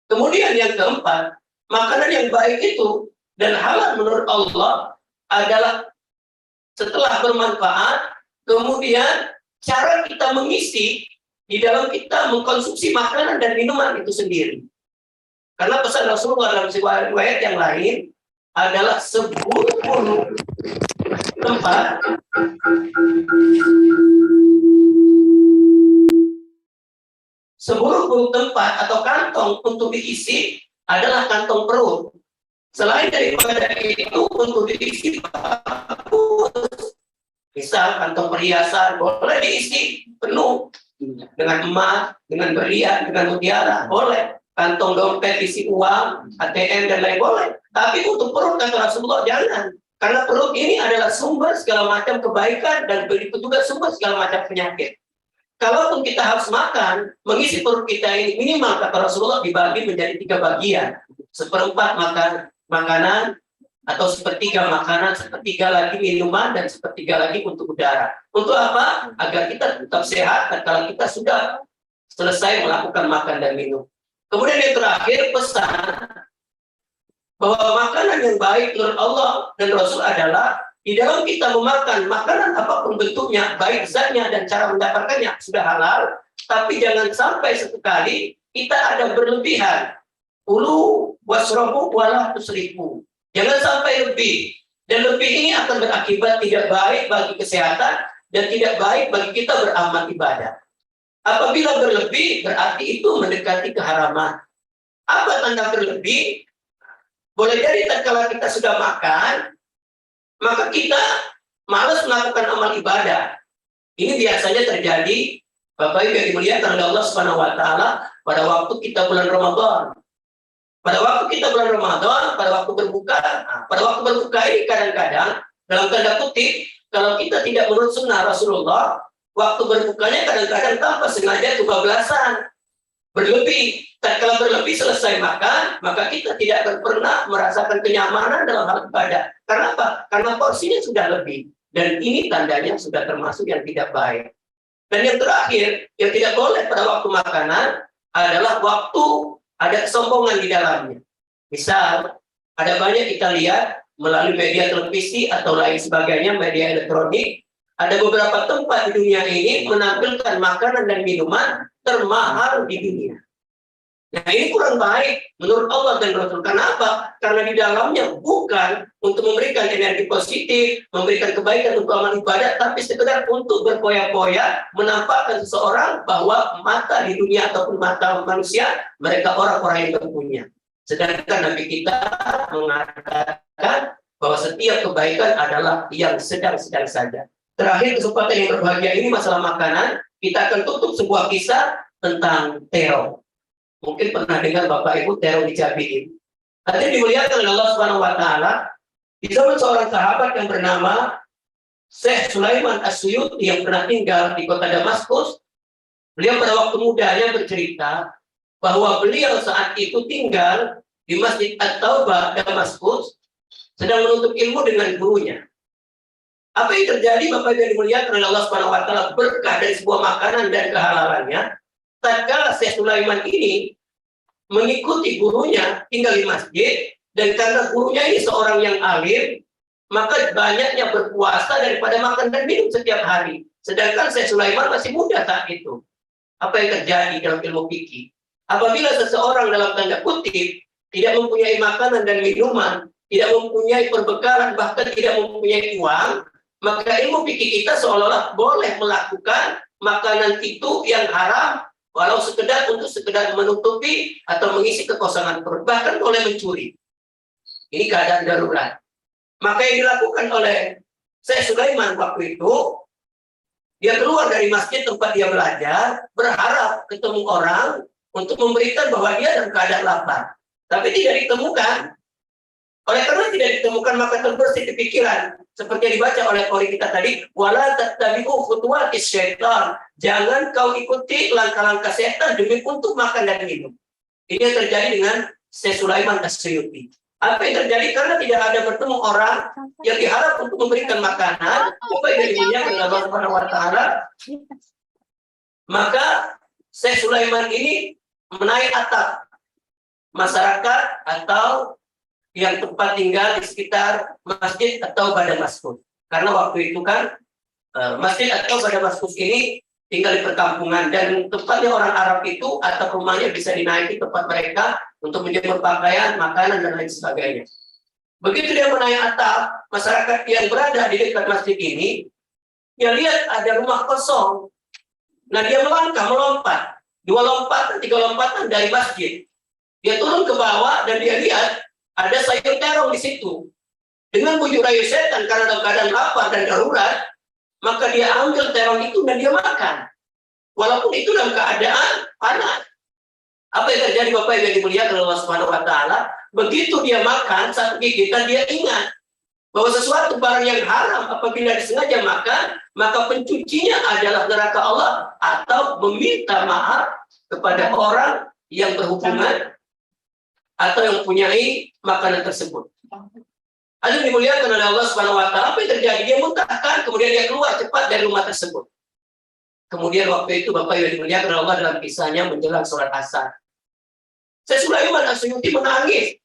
J: Kemudian yang keempat, makanan yang baik itu dan halal menurut Allah adalah setelah bermanfaat, kemudian cara kita mengisi di dalam kita mengkonsumsi makanan dan minuman itu sendiri. Karena pesan Rasulullah dalam sebuah riwayat yang lain adalah seburuk-buruk tempat atau kantong untuk diisi adalah kantong perut. Selain daripada itu untuk diisi bagus, misal kantong perhiasan boleh diisi penuh dengan emas, dengan berlian, dengan mutiara, boleh. Kantong dompet isi uang, ATM dan lain boleh. Tapi untuk perut kata Rasulullah jangan. Karena perut ini adalah sumber segala macam kebaikan dan begitu juga sumber segala macam penyakit. Kalaupun kita harus makan, mengisi perut kita ini minimal kata Rasulullah dibagi menjadi 3 bagian. 1/4 makanan atau 1/3 makanan, 1/3 lagi minuman, dan 1/3 lagi untuk udara. Untuk apa? Agar kita tetap sehat dan kalau kita sudah selesai melakukan makan dan minum. Kemudian yang terakhir, pesan bahwa makanan yang baik menurut Allah dan Rasul adalah di dalam kita memakan makanan apapun bentuknya, baik zatnya dan cara mendapatkannya sudah halal, tapi jangan sampai sekali kita ada berlebihan. Kulu wasrobu wala tusrifu. Jangan sampai lebih. Dan lebih ini akan berakibat tidak baik bagi kesehatan dan tidak baik bagi kita beramal ibadah. Apabila berlebih berarti itu mendekati keharaman. Apa tanda berlebih? Boleh jadi tatkala kita sudah makan, maka kita malas melakukan amal ibadah. Ini biasanya terjadi, Bapak Ibu yang dimuliakan oleh Allah Subhanahu wa taala pada waktu kita bulan Ramadan. Pada waktu kita bulan Ramadan, pada waktu berbuka, pada waktu berbuka ini kadang-kadang dalam tanda kutip, kalau kita tidak menurut sunnah Rasulullah, waktu berbukanya kadang-kadang tanpa sengaja kebablasan, berlebih. Tatkala berlebih selesai makan, maka kita tidak akan pernah merasakan kenyamanan dalam hal ibadah. Karena apa? Karena porsinya sudah lebih. Dan ini tandanya sudah termasuk yang tidak baik. Dan yang terakhir, yang tidak boleh pada waktu makanan adalah waktu ada kesombongan di dalamnya. Misal, ada banyak kita lihat melalui media televisi atau lain sebagainya, media elektronik, ada beberapa tempat di dunia ini menampilkan makanan dan minuman termahal di dunia. Nah ini kurang baik menurut Allah dan Rasul. Kenapa? Karena di dalamnya bukan untuk memberikan energi positif, memberikan kebaikan untuk amal ibadah, tapi sekedar untuk berpoya-poya menampakkan seseorang bahwa mata di dunia ataupun mata manusia mereka orang-orang yang punya. Sedangkan Nabi kita mengatakan bahwa setiap kebaikan adalah yang sedang-sedang saja. Terakhir kesempatan yang berbahagia ini masalah makanan, kita akan tutup sebuah kisah tentang terong. Mungkin pernah dengar Bapak Ibu terong di Jabiin. Tadi dimuliakan oleh Allah Subhanahu wa taala, di zaman seorang sahabat yang bernama Syekh Sulaiman As-Suyuti yang pernah tinggal di kota Damaskus. Beliau pada waktu mudanya bercerita bahwa beliau saat itu tinggal di Masjid At-Taubah Damaskus, sedang menuntut ilmu dengan gurunya. Apa yang terjadi Bapak Ibu yang dimuliakan oleh Allah Subhanahu wa taala berkah dari sebuah makanan dan kehalalannya. Tatkala Syekh Sulaiman ini mengikuti gurunya tinggal di masjid, dan karena gurunya ini seorang yang alim, maka banyaknya berpuasa daripada makan dan minum setiap hari. Sedangkan Syekh Sulaiman masih muda saat itu. Apa yang terjadi dalam ilmu fikih? Apabila seseorang dalam tanda kutip tidak mempunyai makanan dan minuman, tidak mempunyai perbekalan, bahkan tidak mempunyai uang, maka ilmu fikih kita seolah-olah boleh melakukan makanan itu yang haram, walau sekedar untuk sekedar menutupi atau mengisi kekosongan perut, bahkan boleh mencuri. Ini keadaan darurat. Maka yang dilakukan oleh Syekh Sulaiman waktu itu, dia keluar dari masjid tempat dia belajar, berharap ketemu orang untuk memberikan bahwa dia dalam keadaan lapar. Tapi tidak ditemukan. Oleh karena tidak ditemukan, maka terbersih di pikiran. Seperti yang dibaca oleh qori kita tadi, wala tattabi'u khutuwatis syaitan. Jangan kau ikuti langkah-langkah setan demi untuk makan dan minum. Ini yang terjadi dengan Syekh Sulaiman As-Suyuti. Apa yang terjadi? Karena tidak ada bertemu orang yang diharap untuk memberikan makanan, apa yang dimuliakan oleh Allah Subhanahu wa taala, maka Syekh Sulaiman ini menaik atap masyarakat atau yang tempat tinggal di sekitar masjid atau Damaskus. Karena waktu itu kan masjid atau Damaskus ini tinggal di perkampungan, dan tempatnya orang Arab itu atap rumahnya bisa dinaiki tempat mereka untuk menjemur pakaian, makanan, dan lain sebagainya. Begitu dia menaik atap, masyarakat yang berada di dekat masjid ini, dia lihat ada rumah kosong. Nah dia melompat, 2 lompatan, 3 lompatan dari masjid. Dia turun ke bawah dan dia lihat ada sayur terong di situ. Dengan bujuk rayu setan karena dalam keadaan lapar dan darurat, maka dia ambil terong itu dan dia makan. Walaupun itu dalam keadaan panas. Apa yang terjadi Bapak Ibu yang dimuliakan oleh Allah Subhanahu wa taala? Begitu dia makan, satu gigitan dia ingat bahwa sesuatu barang yang haram apabila disengaja makan, maka pencucinya adalah neraka Allah, atau meminta maaf kepada orang yang berhubungan atau yang mempunyai makanan tersebut. Ada dimuliakan oleh Allah Subhanahu wa taala, apa yang terjadi? Dia muntahkan, kemudian dia keluar cepat dari rumah tersebut. Kemudian waktu itu Bapak yang dimuliakan oleh Allah dalam kisahnya menjelang sholat asar, Syekh Sulaiman As-Suyuti menangis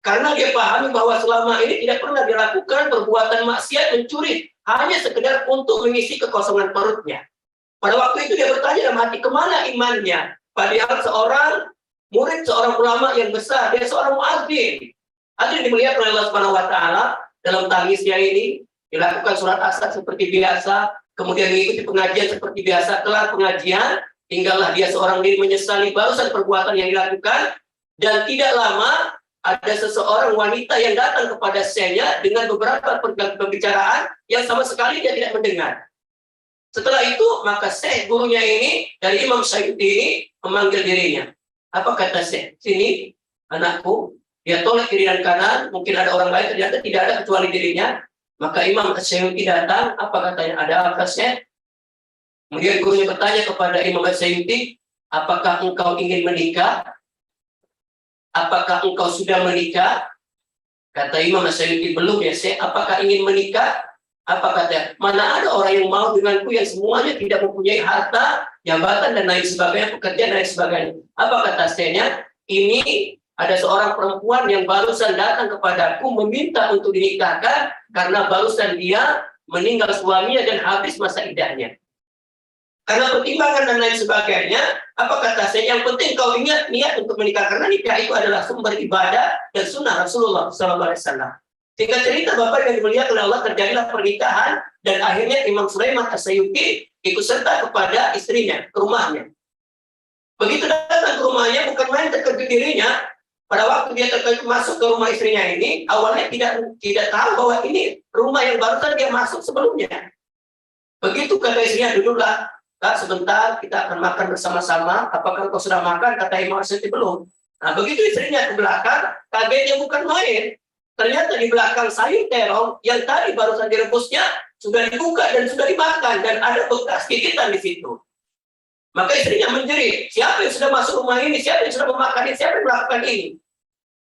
J: karena dia pahami bahwa selama ini tidak pernah dilakukan perbuatan maksiat mencuri, hanya sekedar untuk mengisi kekosongan perutnya. Pada waktu itu dia bertanya dalam hati, kemana imannya? Padahal seorang murid, seorang ulama yang besar, dia seorang muadzin. Hadirin dimuliakan oleh Allah Subhanahu wa taala, dalam tangisnya ini dilakukan sholat asar seperti biasa, kemudian mengikuti pengajian seperti biasa. Kelar pengajian, tinggallah dia seorang diri menyesali barusan perbuatan yang dilakukan, dan tidak lama ada seseorang wanita yang datang kepada Syekhnya dengan beberapa pembicaraan yang sama sekali dia tidak mendengar. Setelah itu, maka Syekh gurunya ini, dari Imam Suyuti ini, memanggil dirinya. Apa kata Syekh? Sini, anakku. Dia tolak kiri dan kanan, mungkin ada orang lain, ternyata tidak ada kecuali dirinya. Maka Imam Suyuti datang, apa katanya? Ada apa, Syekh? Kemudian gurunya bertanya kepada Imam Suyuti, apakah engkau ingin menikah? Apakah engkau sudah menikah? Kata Imam Suyuti, belum ya Syekh. Apakah ingin menikah? Apa kata? Mana ada orang yang mau denganku yang semuanya tidak mempunyai harta, jabatan dan lain sebagainya, pekerjaan dan lain sebagainya. Apa kata Syekhnya? Ini ada seorang perempuan yang barusan datang kepadaku meminta untuk dinikahkan karena barusan dia meninggal suaminya dan habis masa iddahnya. Karena pertimbangan dan lain sebagainya, apa kata saya? Yang penting kau ingat niat untuk menikah, karena nikah itu adalah sumber ibadah dan sunnah Rasulullah SAW. Singkat cerita, Bapak yang dimuliakan oleh Allah, terjadilah pernikahan dan akhirnya Imam Sulaiman As-Suyuti ikut serta kepada istrinya ke rumahnya. Begitu datang ke rumahnya, bukan main terkejut dirinya. Pada waktu dia terkejut masuk ke rumah istrinya ini, awalnya tidak tahu bahwa ini rumah yang barusan dia masuk sebelumnya. Begitu kata istrinya, duduklah. Kak, sebentar kita akan makan bersama-sama. Apakah kau sudah makan? Kata Imam Suyuti, belum. Nah, begitu istrinya ke belakang, kagetnya bukan main. Ternyata di belakang sayur terong yang tadi barusan direbusnya sudah dibuka dan sudah dimakan, dan ada bekas gigitan di situ. Maka istrinya menjerit, siapa yang sudah masuk rumah ini? Siapa yang sudah memakan ini? Siapa yang melakukan ini?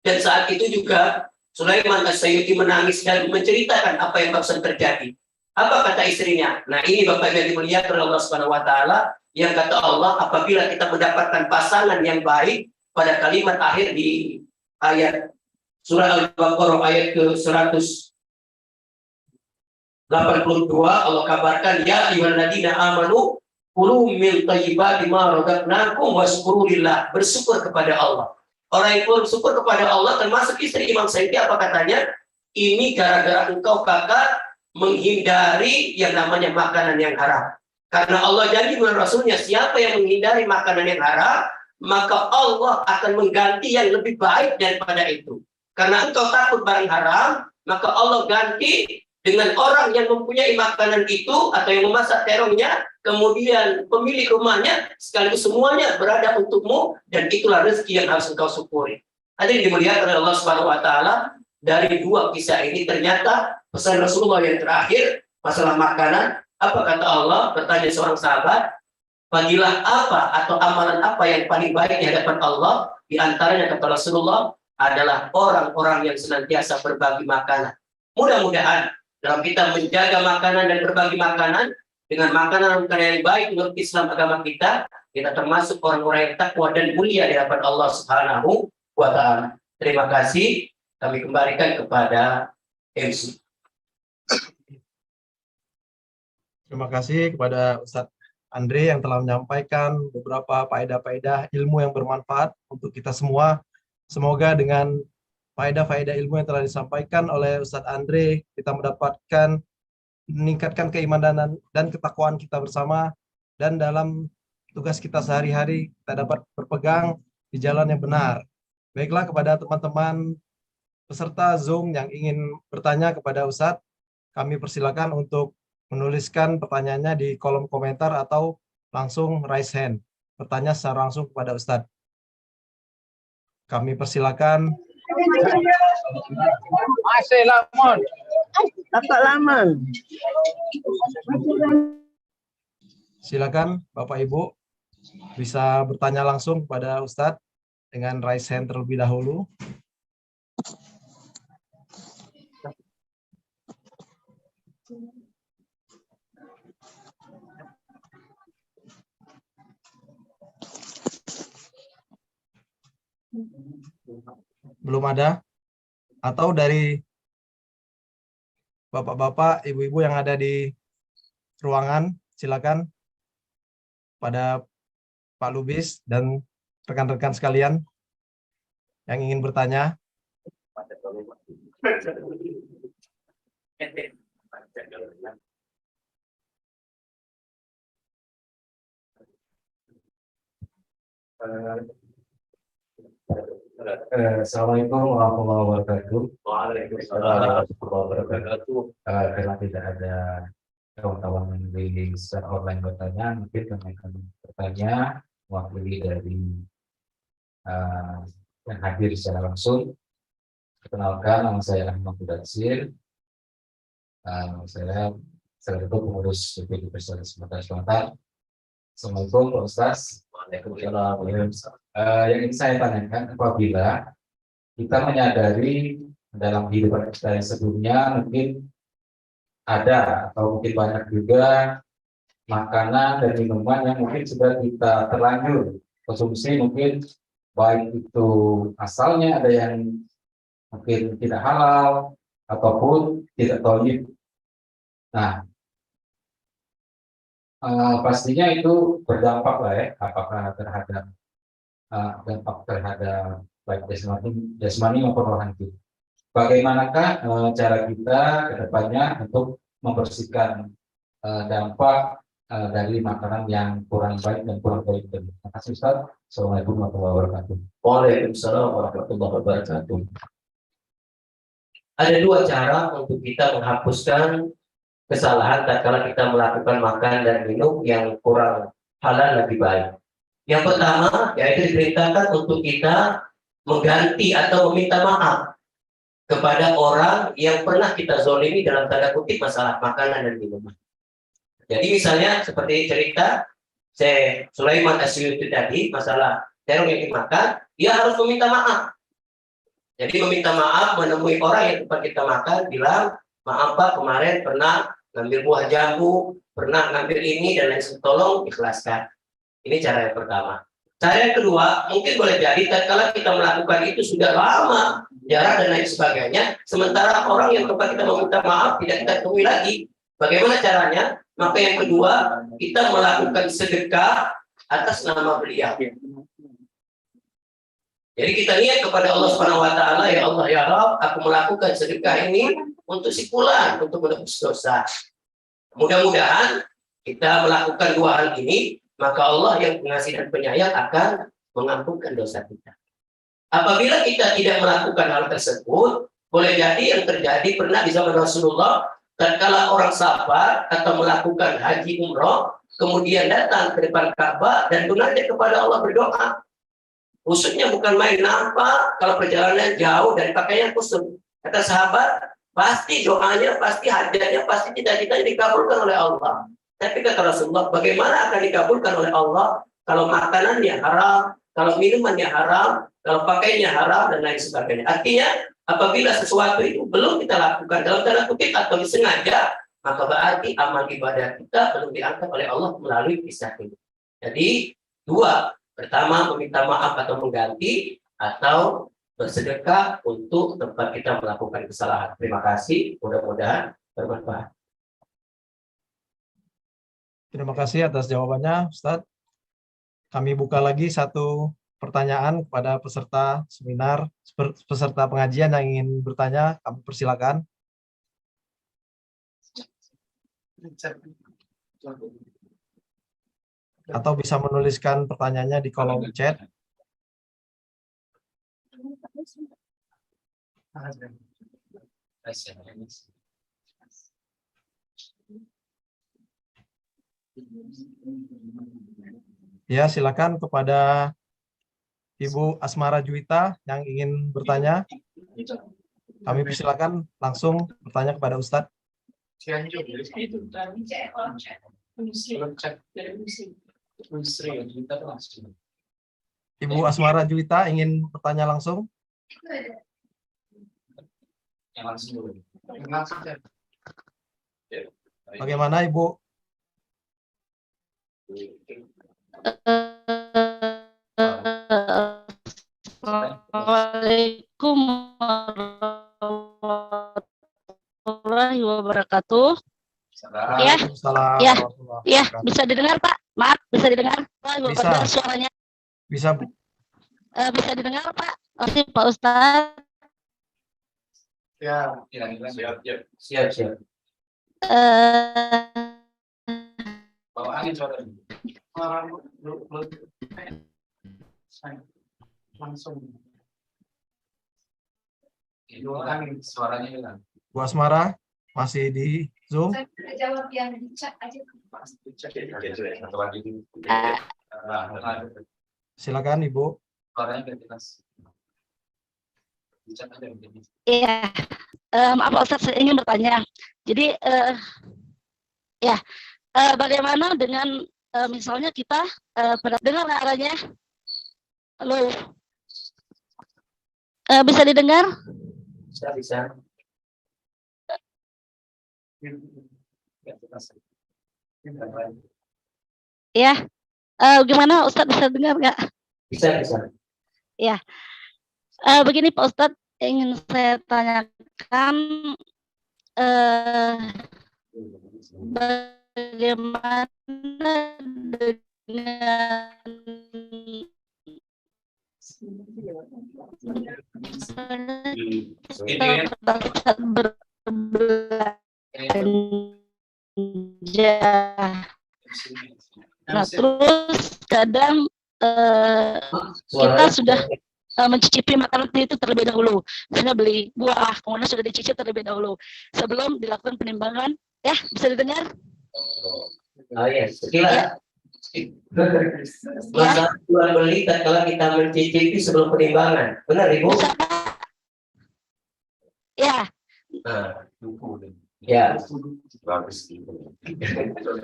J: Dan saat itu juga Sulaiman As-Suyuti menangis dan menceritakan apa yang barusan terjadi. Apa kata istrinya? Nah, ini Bapak yang dimuliakan oleh Allah Subhanahu wa taala, yang kata Allah, apabila kita mendapatkan pasangan yang baik, pada kalimat akhir di ayat surah Al-Baqarah ayat ke-182, Allah kabarkan, ya ayyuhalladzina amanu kulu min thayyibati ma razaqnakum washkuru lillah. Bersyukur kepada Allah. Orang yang bersyukur kepada Allah, termasuk istri Imam Suyuti, apa katanya? Ini gara-gara engkau kakak menghindari yang namanya makanan yang haram. Karena Allah janji dengan Rasulnya, siapa yang menghindari makanan yang haram, maka Allah akan mengganti yang lebih baik daripada itu. Karena engkau takut barang haram, maka Allah ganti dengan orang yang mempunyai makanan itu atau yang memasak terongnya, kemudian pemilik rumahnya, sekaligus semuanya berada untukmu, dan itulah rezeki yang harus engkau syukuri. Hadirin dimuliakan oleh Allah Subhanahu wa taala, dari dua kisah ini ternyata pesan Rasulullah yang terakhir masalah makanan, apa kata Allah? Bertanya seorang sahabat, bagilah apa atau amalan apa yang paling baik di hadapan Allah? Di antaranya kata Rasulullah adalah orang-orang yang senantiasa berbagi makanan. Mudah-mudahan dalam kita menjaga makanan dan berbagi makanan dengan makanan yang baik menurut Islam agama kita termasuk orang-orang yang takwa dan mulia di hadapan Allah Subhanahu wa taala. Terima kasih. Kami kembalikan kepada MC.
A: Terima kasih kepada Ustadz Andre yang telah menyampaikan beberapa faedah-faedah ilmu yang bermanfaat untuk kita semua. Semoga dengan faedah-faedah ilmu yang telah disampaikan oleh Ustadz Andre, kita meningkatkan keimanan dan ketakwaan kita bersama, dan dalam tugas kita sehari-hari kita dapat berpegang di jalan yang benar. Baiklah, kepada teman-teman peserta Zoom yang ingin bertanya kepada Ustadz, kami persilakan untuk menuliskan pertanyaannya di kolom komentar atau langsung raise hand, bertanya secara langsung kepada Ustadz. Kami persilakan.
E: Masih Lamon. Kakak Laman.
A: Silakan Bapak Ibu bisa bertanya langsung pada Ustadz dengan raise hand terlebih dahulu. Belum ada? Atau dari Bapak-bapak, Ibu-ibu yang ada di ruangan, silakan pada Pak Lubis dan rekan-rekan sekalian yang ingin bertanya.
J: Assalamualaikum warahmatullahi wabarakatuh. Waalaikumsalam warahmatullahi wabarakatuh. Karena tidak ada kawan-kawan di secara online bertanya, mungkin kami akan bertanya mewakili dari yang hadir secara langsung. Perkenalkan, nama saya Ahmad Mudatsir. Saya selaku pengurus DPD Persatuan Sumatera Selatan. Assalamualaikum Pak Ustaz. Waalaikumsalam. Yang ingin saya tanyakan, apabila kita menyadari dalam kehidupan kita yang sebelumnya mungkin ada atau mungkin banyak juga makanan dan minuman yang mungkin sudah kita terlanjur konsumsi, mungkin baik itu asalnya ada yang mungkin tidak halal ataupun tidak thayyib. Nah, pastinya itu berdampak lah ya, apakah terhadap dampak terhadap baik jasmani maupun rohani. Bagaimanakah cara kita ke depannya untuk membersihkan dampak dari makanan yang kurang baik dan kurang baik? Terima kasih Ustaz. Assalamualaikum warahmatullahi wabarakatuh.
C: Waalaikumsalam warahmatullahi wabarakatuh. Ada dua cara untuk kita menghapuskan kesalahan tatkala kita melakukan makan dan minum yang kurang halal lebih baik. Yang pertama, yaitu diperintahkan untuk kita mengganti atau meminta maaf kepada orang yang pernah kita zolimi dalam tanda kutip masalah makanan dan minuman. Jadi misalnya seperti cerita Syekh Sulaiman Asyuyuti tadi, masalah terong yang dimakan, dia harus meminta maaf. Jadi meminta maaf, menemui orang yang tempat kita makan, bilang, maaf Pak, kemarin pernah ngambil buah jambu, pernah ngambil ini dan lain sebagainya, tolong ikhlaskan. Ini cara yang pertama. Cara yang kedua, mungkin boleh jadi tatkala kita melakukan itu sudah lama, jarak dan lain sebagainya, sementara orang yang tempat kita meminta maaf tidak kita temui lagi. Bagaimana caranya? Maka yang kedua, kita melakukan sedekah atas nama beliau. Jadi kita niat kepada Allah Subhanahu wa taala, ya Allah ya Rabb, aku melakukan sedekah ini untuk si fulan, untuk menebus dosa. Mudah-mudahan kita melakukan dua hal ini, maka Allah yang pengasih dan penyayang akan mengampunkan dosa kita. Apabila kita tidak melakukan hal tersebut, boleh jadi yang terjadi pernah di zaman Rasulullah, tatkala orang safar atau melakukan haji umroh, kemudian datang ke depan Ka'bah dan munajat kepada Allah berdoa. Khususnya bukan main nampak, kalau perjalanan jauh dari pakaian khusus. Kata sahabat, pasti doanya, pasti hajatnya, pasti cita-citanya dikabulkan oleh Allah. Tapi kata Rasulullah, bagaimana akan dikabulkan oleh Allah kalau makanannya haram, kalau minumannya haram, kalau pakainya haram, dan lain sebagainya. Artinya, apabila sesuatu itu belum kita lakukan dalam tanda kutip atau disengaja, maka berarti amal ibadah kita belum diangkat oleh Allah melalui kisah ini. Jadi, dua. Pertama, meminta maaf atau mengganti, atau bersedekah untuk tempat kita melakukan kesalahan. Terima kasih, mudah-mudahan bermanfaat.
A: Terima kasih atas jawabannya, Ustadz. Kami buka lagi satu pertanyaan kepada peserta seminar, peserta pengajian yang ingin bertanya, kami persilakan. Atau bisa menuliskan pertanyaannya di kolom chat. Ya, silakan kepada Ibu Asmara Juwita yang ingin bertanya. Kami persilakan langsung bertanya kepada Ustadz. Ibu Asmara Juwita ingin bertanya langsung? Bagaimana Ibu?
I: Assalamualaikum warahmatullahi wabarakatuh. Ya,
A: Waalaikumsalam
I: ya,
A: warahmatullahi
I: ya,
A: wabarakatuh.
I: bisa didengar Pak? Maaf, bisa didengar?
A: Bisa.
I: Suaranya
A: Bisa Bu.
I: bisa didengar Pak? Masih Pak Ustadz.
J: Siap.
A: Bu Asmara masih di Zoom.
K: Jawab yang di chat aja.
A: Silakan Ibu.
I: Iya, maaf Pak Ustadz, saya ingin bertanya. Jadi, bagaimana dengan misalnya kita dengar nggak arahnya? Halo, bisa didengar?
J: Bisa.
I: Ya, gimana Ustadz, bisa dengar nggak?
J: Bisa.
I: Ya, begini Pak Ustadz, ingin saya tanyakan bagaimana dengan berbelanja. Nah, terus kadang kita sudah mencicipi makanan itu terlebih dahulu. Misalnya beli buah, kemudian sudah dicicip terlebih dahulu sebelum dilakukan penimbangan. Ya, bisa didengar?
J: Oh ya, sekilas. Masa jual beli kalau kita mencicipi sebelum penimbangan, benar Ibu?
I: Ya.
J: Ya.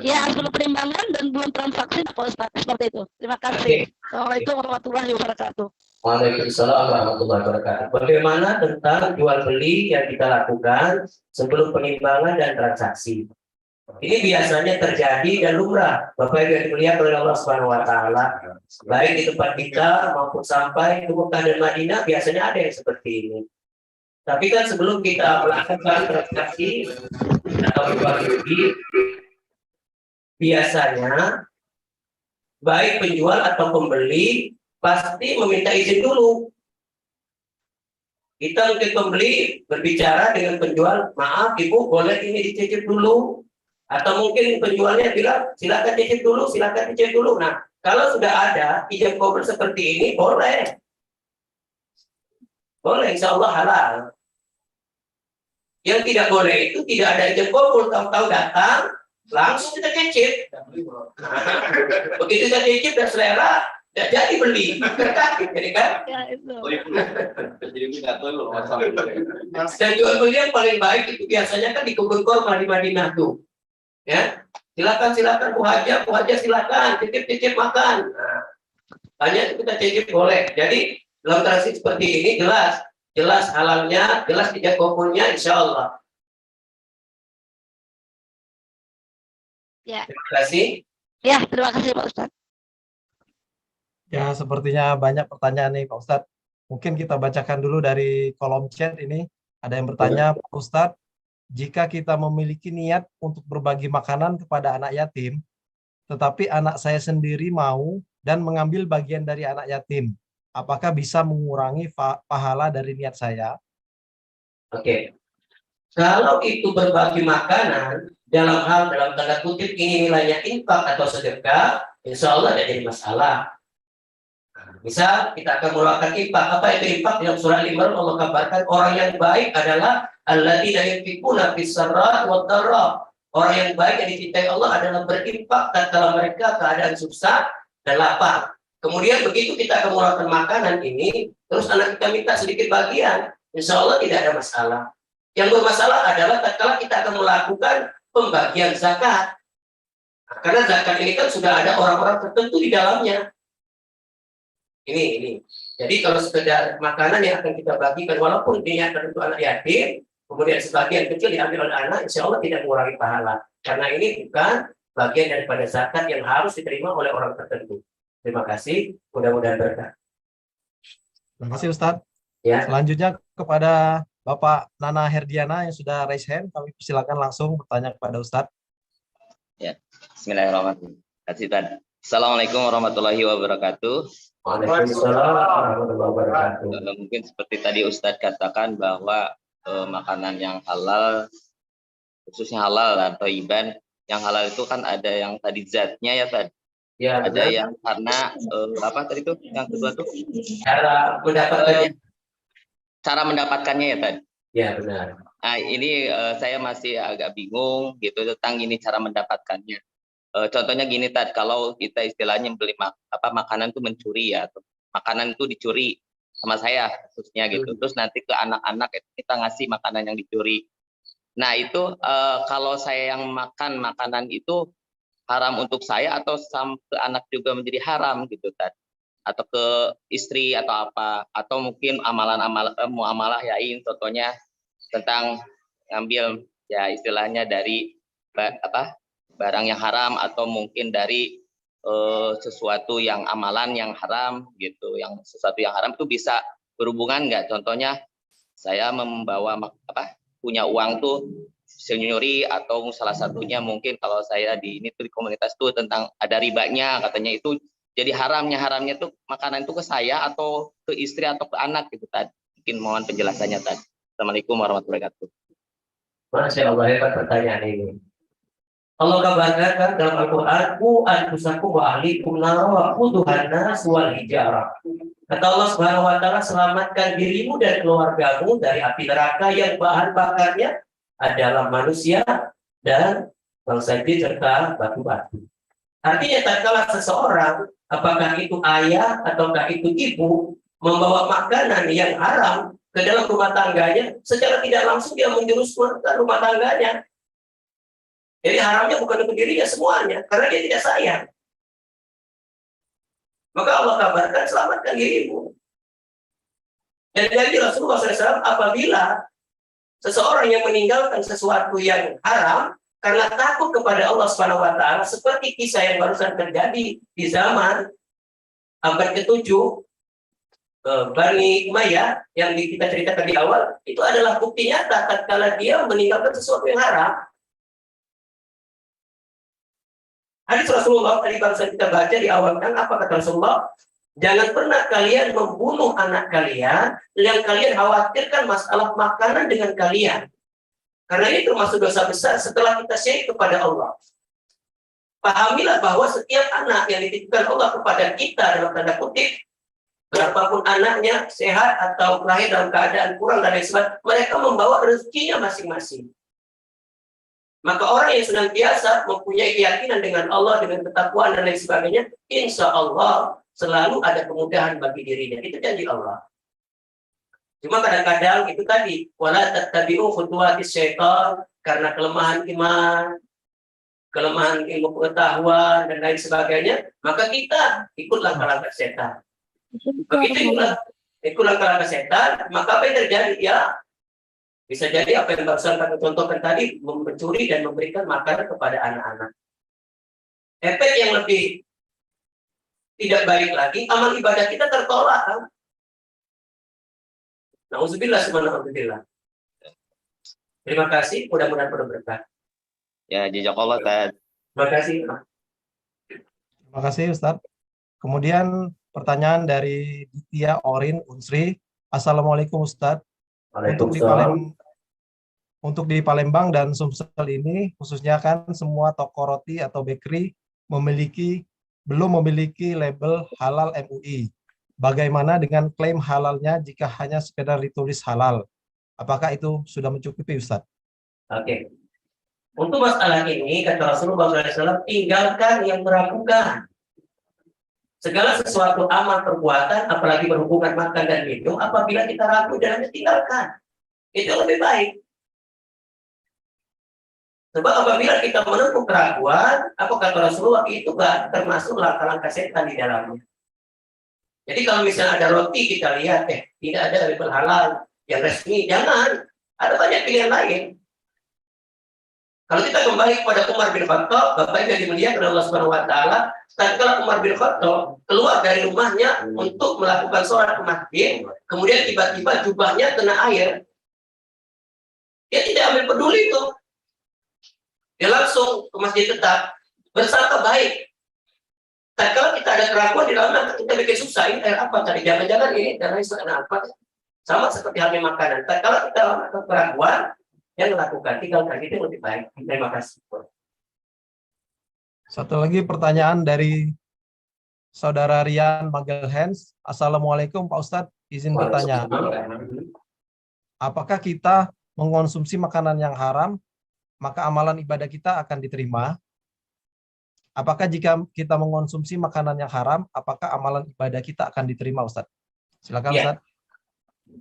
I: Ya, sebelum penimbangan dan belum transaksi Pak Ustadz, seperti itu. Terima kasih. Assalamualaikum warahmatullahi wabarakatuh.
J: Waalaikumsalam warahmatullahi wabarakatuh. Bagaimana tentang jual beli yang kita lakukan sebelum penimbangan dan transaksi? Ini biasanya terjadi dan lumrah, Bapak Ibu yang dimuliakan oleh Allah Subhanahu wa taala. Baik di tempat kita maupun sampai ke Mekah dan Madinah biasanya ada yang seperti ini. Tapi kan sebelum kita melakukan transaksi atau jual beli, biasanya baik penjual atau pembeli pasti meminta izin dulu. Kita mungkin pembeli berbicara dengan penjual, maaf Ibu boleh ini dicicip dulu. Atau mungkin penjualnya bilang silakan cicip dulu, Nah, kalau sudah ada ijab kabul seperti ini boleh, insya Allah halal. Yang tidak boleh itu tidak ada ijab kabul, tahu-tahu datang langsung kita cicip. Begitu kita cicip dan selera, tidak jadi beli. Jadi kan? Dan jual beli yang paling baik itu biasanya kan di kebun kurma di Madinah tuh. Ya, silakan Bu Haja silakan cicip makan. Nah, hanya itu kita cicip boleh. Jadi dalam transaksi seperti ini jelas halalnya, jelas ijab kabulnya, insya Allah.
I: Ya.
J: Terima kasih.
I: Ya, terima kasih Pak Ustadz.
A: Ya, sepertinya banyak pertanyaan nih Pak Ustadz. Mungkin kita bacakan dulu dari kolom chat ini. Ada yang bertanya, Pak Ustadz, jika kita memiliki niat untuk berbagi makanan kepada anak yatim, tetapi anak saya sendiri mau dan mengambil bagian dari anak yatim, apakah bisa mengurangi pahala dari niat saya?
J: Oke. Kalau itu berbagi makanan, dalam tanda kutip ini nilainya infak atau sedekah, insya Allah tidak jadi masalah. Misal kita akan mengeluarkan infak. Apa itu infak? Dalam surah Al-Imran Allah kabarkan orang yang baik adalah alladzina yunfiquna fis-sarra'i wad-dharra. Orang yang baik yang dicintai Allah adalah berinfak tatkala mereka keadaan susah dan lapar. Kemudian begitu kita akan mengeluarkan makanan ini, terus anak kita minta sedikit bagian, insya Allah tidak ada masalah. Yang bermasalah adalah tatkala kita akan melakukan pembagian zakat. Nah, karena zakat ini kan sudah ada orang-orang tertentu di dalamnya. Ini. Jadi kalau sekedar makanan yang akan kita bagikan, walaupun niatkan untuk anak yatim, kemudian sebagian kecil diambil oleh anak, insya Allah tidak mengurangi pahala. Karena ini bukan bagian daripada zakat yang harus diterima oleh orang tertentu. Terima kasih, mudah-mudahan berkah.
A: Terima kasih Ustadz.
J: Ya.
A: Selanjutnya kepada Bapak Nana Herdiana yang sudah raise hand, kami persilakan langsung bertanya kepada Ustadz.
L: Ya, Bismillahirrahmanirrahim. Assalamualaikum warahmatullahi wabarakatuh.
J: Waalaikumsalam warahmatullahi wabarakatuh.
L: Mungkin seperti tadi Ustadz katakan bahwa makanan yang halal, khususnya halal atau iban, yang halal itu kan ada yang tadi zatnya ya tadi.
J: Ya,
L: ada
J: benar.
L: yang karena apa tadi tuh? Yang kedua tuh cara mendapatkannya ya tadi.
J: Ya benar.
L: Nah ini saya masih agak bingung gitu tentang ini cara mendapatkannya. Contohnya gini Tad, kalau kita istilahnya beli makanan itu mencuri ya, atau makanan itu dicuri sama saya khususnya gitu, terus nanti ke anak-anak kita ngasih makanan yang dicuri. Nah itu kalau saya yang makan makanan itu haram untuk saya atau ke anak juga menjadi haram gitu Tad, atau ke istri atau apa, atau mungkin muamalah yain, contohnya tentang ngambil ya istilahnya dari barang yang haram atau mungkin dari sesuatu yang amalan yang haram gitu, yang sesuatu yang haram itu bisa berhubungan nggak? Contohnya saya membawa punya uang tuh nyuri, atau salah satunya mungkin kalau saya di komunitas tuh tentang ada ribanya katanya, itu jadi haramnya tuh makanan itu ke saya atau ke istri atau ke anak gitu Tad. Mungkin mohon penjelasannya Tad. Assalamualaikum warahmatullahi wabarakatuh.
J: Masya Allah, hebat pertanyaan ini. Allah kabarkan dalam Al-Quran, "Qu anfusakum wa ahlikum nara wa quduhan nas wal hijarah." Kata Allah Subhanahu wa taala, selamatkan dirimu dan keluargamu dari api neraka yang bahan bakarnya adalah manusia dan bangsa jin serta batu-batu. Artinya tatkala seseorang, apakah itu ayah ataukah itu ibu, membawa makanan yang haram ke dalam rumah tangganya, secara tidak langsung dia menjuruskan rumah tangganya. Jadi haramnya bukan untuk dirinya semuanya, karena dia tidak sayang. Maka Allah kabarkan, selamatkan dirimu. Dan dari Rasulullah SAW, apabila seseorang yang meninggalkan sesuatu yang haram karena takut kepada Allah Subhanahu wa taala, seperti kisah yang barusan terjadi di zaman abad ke-7 Bani Umayyah yang kita ceritakan di awal, itu adalah bukti nyata tatkala dia meninggalkan sesuatu yang haram. Hadis Rasulullah tadi barusan kita baca di awal kan, apa kata Rasulullah? Jangan pernah kalian membunuh anak kalian yang kalian khawatirkan masalah makanan dengan kalian. Karena ini termasuk dosa besar setelah kita syirik kepada Allah. Pahamilah bahwa setiap anak yang dititipkan Allah kepada kita dalam tanda kutip, berapapun anaknya sehat atau lahir dalam keadaan kurang dan lain sebagainya, mereka membawa rezekinya masing-masing. Maka orang yang senantiasa mempunyai keyakinan dengan Allah, dengan ketakwaan dan lain sebagainya, insya Allah selalu ada kemudahan bagi dirinya. Itu janji Allah. Cuma kadang-kadang itu tadi, wala tattabi'u khutuwatis syaitan, karena kelemahan iman, kelemahan ilmu pengetahuan dan lain sebagainya, maka kita ikut langkah-langkah setan. Begitu ikut langkah-langkah setan, maka apa yang terjadi? Ya, bisa jadi apa yang barusan kami contohkan tadi, mencuri dan memberikan makanan kepada anak-anak. Efek yang lebih tidak baik lagi, amal ibadah kita tertolak. Kan? Nauzubillah subhanallah. Terima kasih, mudah-mudahan berberkah.
L: Ya, jazakallah Tad.
J: Terima kasih.
A: Terima kasih Ustadz. Kemudian pertanyaan dari Ditya Orin Unsri. Assalamualaikum Ustadz. Untuk di Palembang dan Sumsel ini, khususnya kan semua toko roti atau bakery belum memiliki label halal MUI. Bagaimana dengan klaim halalnya jika hanya sekedar ditulis halal? Apakah itu sudah mencukupi Ustadz?
J: Oke. Untuk masalah ini, kata Rasulullah SAW, tinggalkan yang meragukan. Segala sesuatu amal perbuatan, apalagi berhubungan makan dan minum, apabila kita ragu dalamnya tinggalkan. Itu lebih baik. Sebab apabila kita menempuh keraguan, apa kata Rasulullah, itu termasuk langkah-langkah setan di dalamnya. Jadi kalau misalnya ada roti, kita lihat, tidak ada label halal yang resmi, jangan. Ada banyak pilihan lain. Kalau kita kembali kepada Umar bin Khattab, Bapak yang dimuliakan oleh Allah Subhanahu wa taala, tatkala Umar bin Khattab keluar dari rumahnya untuk melakukan sholat ke masjid, kemudian tiba-tiba jubahnya kena air. Dia tidak ambil peduli itu. Dia langsung ke masjid tetap bersangka baik. Tatkala kita ada keraguan di dalamnya, kita bikin susah, ini air apa tadi? Jangan-jangan ini dan lain apa? Sama seperti halnya makanan. Tatkala kita ada keraguan, yang melakukan tinggalkan itu lebih baik. Terima kasih.
A: Satu lagi pertanyaan dari Saudara Rian Magelhens. Assalamualaikum Pak Ustadz, izin bertanya. Apakah kita mengonsumsi makanan yang haram, maka amalan ibadah kita akan diterima? Apakah jika kita mengonsumsi makanan yang haram, apakah amalan ibadah kita akan diterima, Ustadz? Silakan, Ustadz.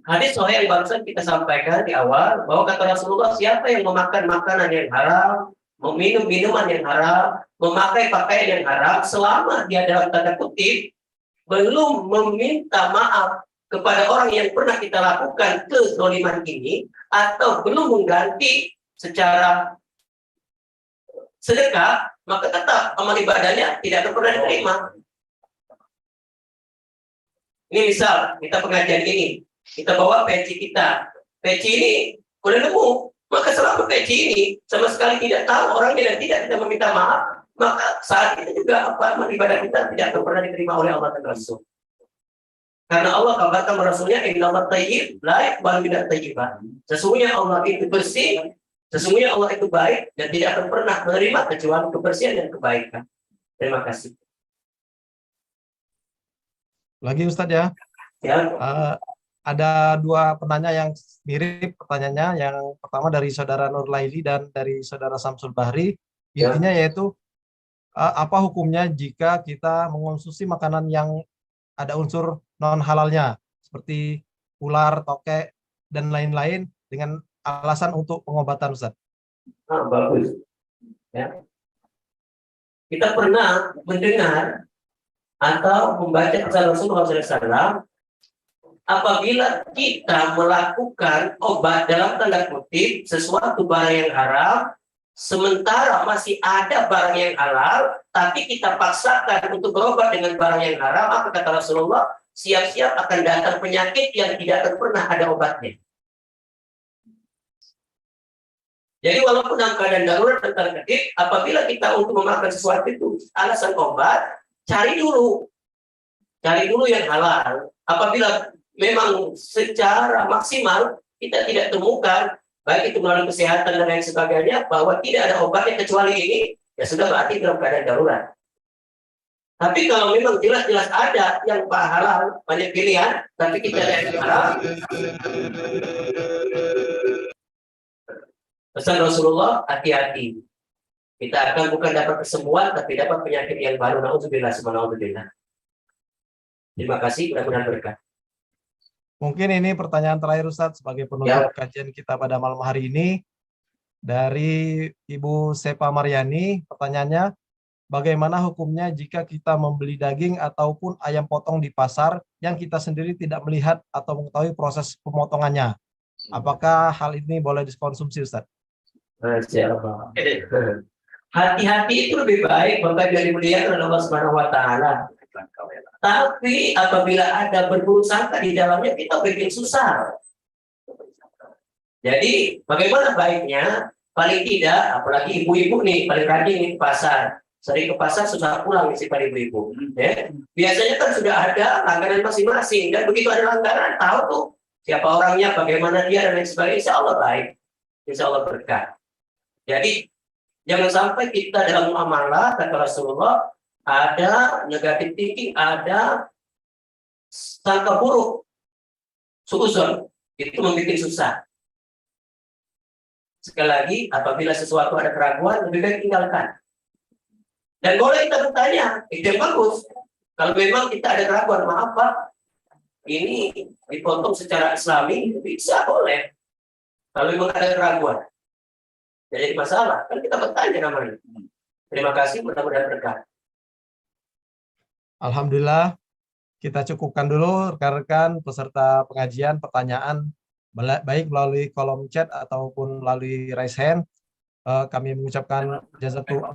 J: Hadis sahih yang barusan kita sampaikan di awal, bahwa kata Rasulullah, siapa yang memakan makanan yang haram, meminum minuman yang haram, memakai pakaian yang haram, selama dia dalam tanda kutip belum meminta maaf kepada orang yang pernah kita lakukan kezaliman ini, atau belum mengganti secara sedekah, maka tetap amal ibadahnya tidak akan pernah diterima. Ini misal kita pengajian ini, kita bawa peci kita, peci ini udah nemu, maka selama peci ini sama sekali tidak tahu orangnya dan tidak kita meminta maaf, maka saat itu juga amal ibadah kita tidak akan pernah diterima oleh Allah dan Rasul. Karena Allah katakan Rasulnya, Innallaha thayyib la yaqbalu illa thayyiban. Sesungguhnya Allah itu bersih, sesungguhnya Allah itu baik dan tidak akan pernah menerima kecuali kebersihan dan kebaikan. Terima kasih.
A: Lagi Ustadz ya. Ada dua penanya yang mirip pertanyaannya. Yang pertama dari Saudara Nur Laili dan dari Saudara Samsul Bahri. Intinya yaitu apa hukumnya jika kita mengonsumsi makanan yang ada unsur non halalnya seperti ular, tokek dan lain-lain dengan alasan untuk pengobatan, Ustaz?
J: Bagus. Ya. Kita pernah mendengar atau membaca kisah Rasulullah SAW, apabila kita melakukan obat dalam tanda kutip sesuatu barang yang haram, sementara masih ada barang yang halal, tapi kita paksakan untuk berobat dengan barang yang haram, maka kata Rasulullah, siap-siap akan datang penyakit yang tidak akan pernah ada obatnya. Jadi walaupun dalam keadaan darurat dan tanda kutip, apabila kita untuk memakan sesuatu itu alasan obat, cari dulu yang halal. Apabila memang secara maksimal kita tidak temukan, baik itu melalui kesehatan dan lain sebagainya, bahwa tidak ada obatnya kecuali ini, ya sudah berarti dalam keadaan darurat. Tapi kalau memang jelas-jelas ada yang halal, banyak pilihan, tapi kita ada yang halal, pesan Rasulullah, hati-hati. Kita akan bukan dapat kesembuhan, tapi dapat penyakit yang baru. Na'udzubillah, subhanallah. Terima kasih, mudah-mudahan berkah.
A: Mungkin ini pertanyaan terakhir, Ustadz, sebagai penutup kajian kita pada malam hari ini. Dari Ibu Sepa Maryani, pertanyaannya, bagaimana hukumnya jika kita membeli daging ataupun ayam potong di pasar yang kita sendiri tidak melihat atau mengetahui proses pemotongannya? Apakah hal ini boleh dikonsumsi, Ustadz?
J: Hati-hati itu lebih baik, Bapak dari mulia Allah Subhanahu wa taala. Tapi apabila ada berburuk sangka di dalamnya, kita bikin susah. Jadi bagaimana baiknya? Paling tidak, apalagi ibu-ibu nih paling rajin nih ke pasar. Sering ke pasar susah pulang nih si para ibu-ibu. Ya. Biasanya kan sudah ada langganan masing-masing, dan begitu ada langganan, tahu tuh siapa orangnya, bagaimana dia dan lain sebagainya. Insya Allah baik, insya Allah berkah. Jadi jangan sampai kita dalam muamalah, kata Rasulullah, ada negatif thinking, ada sangka buruk, suuzon, itu membuat susah. Sekali lagi, apabila sesuatu ada keraguan, lebih baik tinggalkan. Dan boleh kita bertanya, itu yang bagus. Kalau memang kita ada keraguan, maaf Pak, ini dipotong secara Islami, bisa boleh. Kalau memang ada keraguan, jadi masalah, kan kita bertanya namanya. Terima kasih, mudah-mudahan berkah.
A: Alhamdulillah, kita cukupkan dulu rekan-rekan peserta pengajian pertanyaan baik melalui kolom chat ataupun melalui raise hand. Kami mengucapkan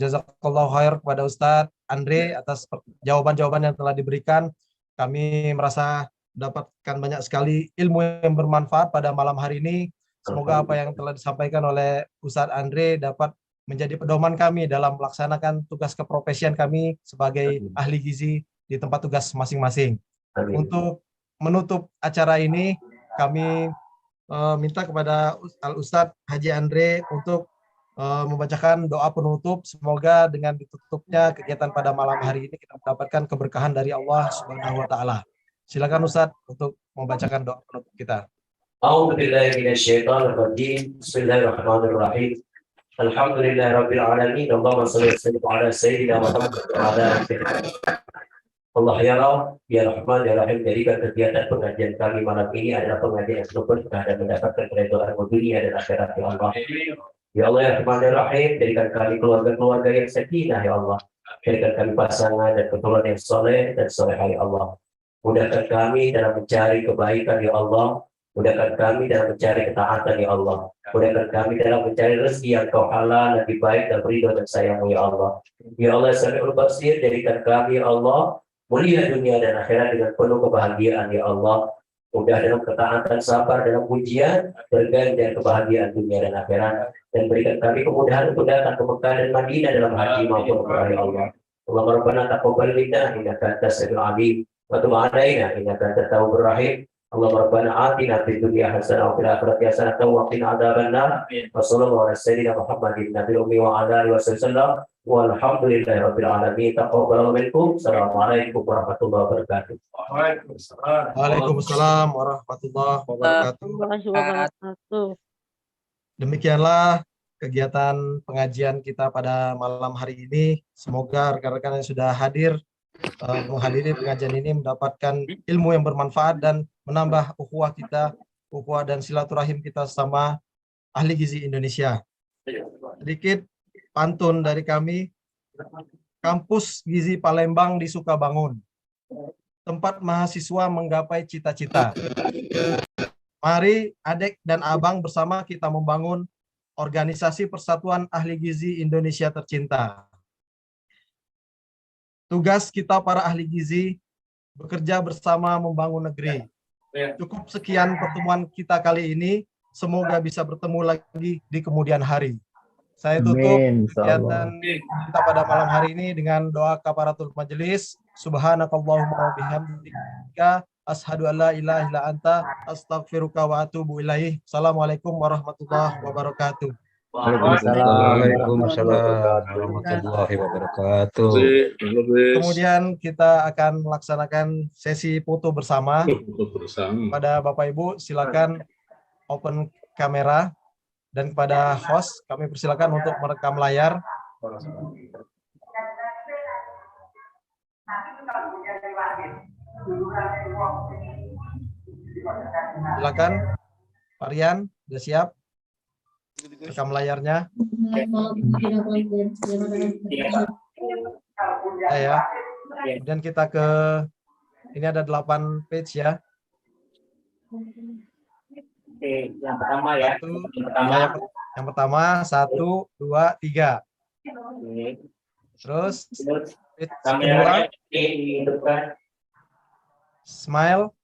A: jazakallahu khair kepada Ustadz Andre atas jawaban-jawaban yang telah diberikan. Kami merasa mendapatkan banyak sekali ilmu yang bermanfaat pada malam hari ini. Semoga apa yang telah disampaikan oleh Ustadz Andre dapat menjadi pedoman kami dalam melaksanakan tugas keprofesian kami sebagai ahli gizi di tempat tugas masing-masing. Untuk menutup acara ini, kami minta kepada Al-Ustadz Haji Andre untuk membacakan doa penutup. Semoga dengan ditutupnya kegiatan pada malam hari ini kita mendapatkan keberkahan dari Allah Subhanahu wa Ta'ala. Silakan Ustadz untuk membacakan doa penutup kita.
J: A'udzubillahi minasyaitonirrajim. Bismillahirrahmanirrahim. Alhamdulillahirabbil alamin. Allahumma shalli wa sallim ala sayyidina Muhammad wa ala alihi. Allah ya Allah, ya Rahman, ya Rahim, jadikan kegiatan pengajian kami malam ini adalah pengajian yang berkah dan mendapatkan keridhaan dunia dan akhirat ya Allah. Ya Allah ya Rahman, ya Rahim, jadikan kami keluarga-keluarga yang sakinah ya Allah. Jadikan kami pasangan dan keturunan yang soleh dan solehah ya Allah. Mudahkan kami dalam mencari kebaikan ya Allah. Mudahkan kami dalam mencari ketaatan ya Allah. Mudahkan kami dalam mencari rezeki yang kau halal, lebih baik dan ridho dan sayangmu ya Allah. Ya Allah, Sami'ul Basir, jadikan kami ya Allah mulia dunia dan akhirat dengan penuh kebahagiaan ya Allah. Mudah dalam ketaatan, sabar dalam ujian, berganti dan kebahagiaan dunia dan akhirat. Dan berikan kami kemudahan untuk datang ke Mekah dan Madinah dalam haji maupun umrah ya Allah. Allahumma rabbana taqabbal minna innaka antas samiul alim wa tub alaina innaka antat tawwabur rahim. Allahumma rabbana atina fid dunya hasanah wa fil akhirati hasanah wa qina adzabannar. Wa sallallahu ala sayyidina Muhammadin nabiyil ummi wa ala alihi wasallam. Walhamdulillahirabbil alamin. Taqabbal minkum. Assalamualaikum warahmatullahi wabarakatuh.
A: Waalaikumsalam warahmatullahi wabarakatuh. Demikianlah kegiatan pengajian kita pada malam hari ini. Semoga rekan-rekan yang sudah hadir menghadiri pengajian ini mendapatkan ilmu yang bermanfaat dan menambah ukhuwah kita, ukhuwah dan silaturahim kita sama ahli gizi Indonesia. Sedikit pantun dari kami. Kampus Gizi Palembang di Sukabangun, tempat mahasiswa menggapai cita-cita. Mari adik dan abang bersama kita membangun organisasi Persatuan Ahli Gizi Indonesia tercinta. Tugas kita para ahli gizi bekerja bersama membangun negeri. Cukup sekian pertemuan kita kali ini. Semoga bisa bertemu lagi di kemudian hari. Saya tutup kegiatan kita pada malam hari ini dengan doa kafaratul majelis. Subhanakallahumma wa bihamdika asyhadu an la ilaha illa anta astaghfiruka wa atubu ilaih. Assalamualaikum warahmatullahi wabarakatuh.
F: Waalaikumsalam warahmatullahi wabarakatuh.
A: Kemudian kita akan melaksanakan sesi foto bersama. Pada Bapak Ibu silakan open kamera, dan kepada host kami persilakan untuk merekam layar. Silakan Pak Rian, sudah siap? Rekam layarnya. Ya. Kemudian kita ke, ini ada 8 page ya.
J: Yang pertama ya.
A: Yang pertama 1, 2, 3. Terus page kedua. Smile.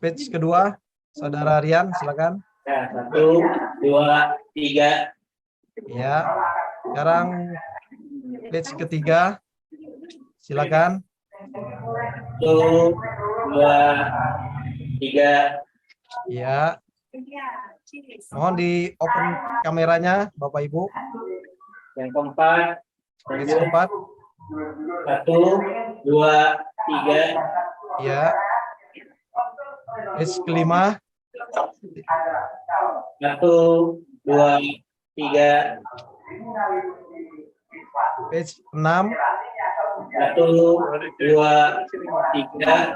A: Page kedua, Saudara Rian, silakan.
J: Ya, 1, 2, 3.
A: Ya. Sekarang page ketiga, silakan.
J: 1, 2, 3.
A: Ya. Mohon di open kameranya, Bapak Ibu.
J: Yang keempat.
A: Page keempat.
J: 1, 2, 3.
A: Ya. Page kelima.
J: 1, 2, 3.
A: Page 6.
J: 1, 2, 3.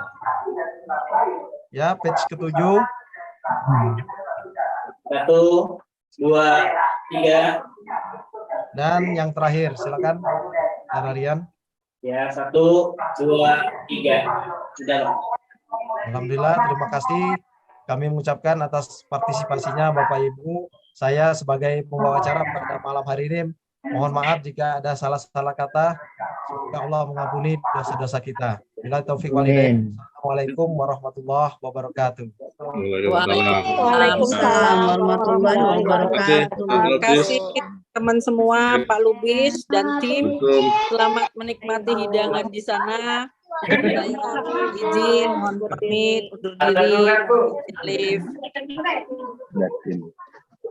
A: Ya, page ke-7.
J: 1, 2, 3.
A: Dan yang terakhir, silakan, Ararian.
J: Ya, 1, 2, 3. Sudah.
A: Alhamdulillah, terima kasih. Kami mengucapkan atas partisipasinya Bapak Ibu. Saya sebagai pembawa acara pada malam hari ini, mohon maaf jika ada salah-salah kata. Semoga Allah mengampuni dosa-dosa kita. Bila taufik walhidayah. Assalamualaikum warahmatullahi wabarakatuh.
D: Waalaikumsalam warahmatullahi wabarakatuh. Terima kasih teman semua, Pak Lubis dan tim. Selamat menikmati hidangan di sana. Saya izin, mohon pamit, undur diri, live.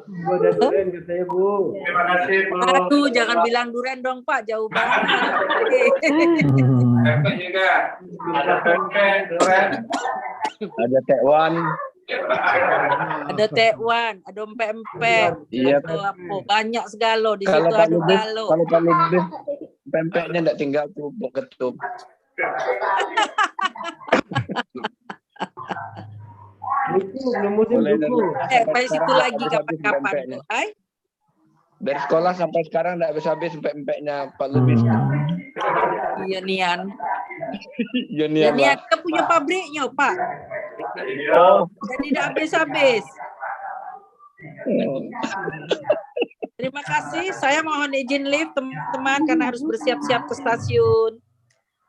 E: Bu, ada durian katanya, Bu.
C: Terima kasih, Bu.
D: Aduh, jangan bilang duren dong, Pak, jauh banget.
C: Pempek juga. Ada pempek, durian.
E: Ada tekwan.
D: Ada tekwan, ada empek-empek,
E: Iya.
D: ada apa, banyak segala di
E: Kalau
D: situ
E: Pak
D: ada
E: Lubis,
D: galo.
E: kalau Pak Lubis, pempeknya enggak tinggal kerupuk ketup.
D: Sampai situ lagi kapan-kapan. Hai?
E: Dari sekolah sampai sekarang enggak habis-habis empeknya Pak Lubis.
D: Iya Nian.
E: Ya
D: Ya Nian kita punya pabriknya, Pak. Dan tidak habis-habis. Terima kasih. Saya mohon izin live teman-teman karena harus bersiap-siap ke stasiun.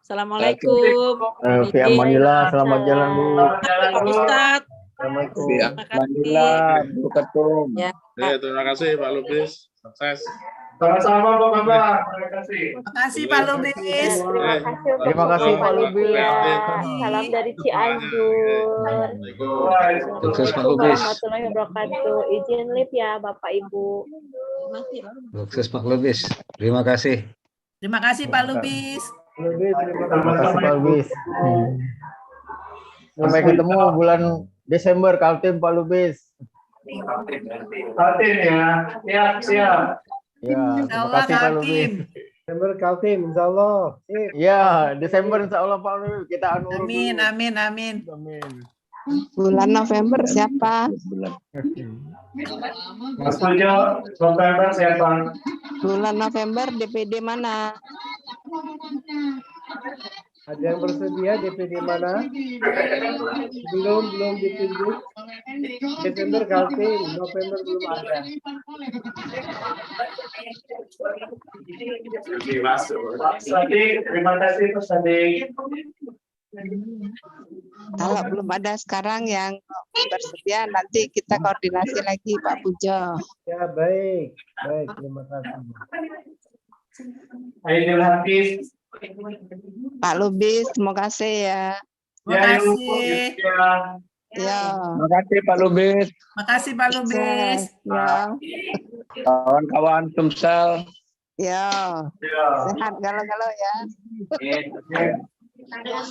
D: Assalamualaikum.
E: Fi amanillah, selamat jalan, Bu.
D: Pak Ustadz.
E: Assalamualaikum.
D: Fi
E: amanillah, Bu Ketum.
D: Ya.
B: Terima kasih Pak Lubis. Sukses.
C: Sama-sama, Bapak. Terima kasih.
D: Terima kasih Pak Lubis.
E: Terima kasih Pak Lubis.
G: Salam dari Cianjur.
F: Sukses Pak
G: Assalamualaikum
F: Lubis.
G: warahmatullahi wabarakatuh. Izin live ya Bapak Ibu.
F: Sukses Pak Lubis. Terima kasih.
D: Terima kasih Pak Lubis.
E: Terima kasih Pak Lubis. Sampai ketemu bulan Desember Kaltim Pak Lubis.
C: Kaltim ya. Siap.
E: Ya, terima kasih Pak Lubis. Desember Kaltim, insya Allah. Ya, Desember insya Allah Pak Lubis. Kita anu.
D: Amin.
E: Amin.
G: Bulan November siapa?
C: Mas Pujo, November siapa?
G: Bulan November DPD mana?
E: Ada yang bersedia DPD mana? Belum ditunjuk. Desember Kaltim, November belum ada.
C: Pak Sadi, terima kasih Pak Sadi.
G: Kalau belum ada sekarang yang bersedia, nanti kita koordinasi lagi Pak Pujo.
E: Ya, baik, terima kasih.
C: Aidil Hafiz.
G: Pak Lubis, terima kasih ya.
C: Terima kasih.
G: Ya.
E: Terima kasih Pak Lubis.
D: Makasih Pak Lubis.
G: Ya.
E: Kawan-kawan Tumsel.
G: Ya. Sehat galau-galau ya.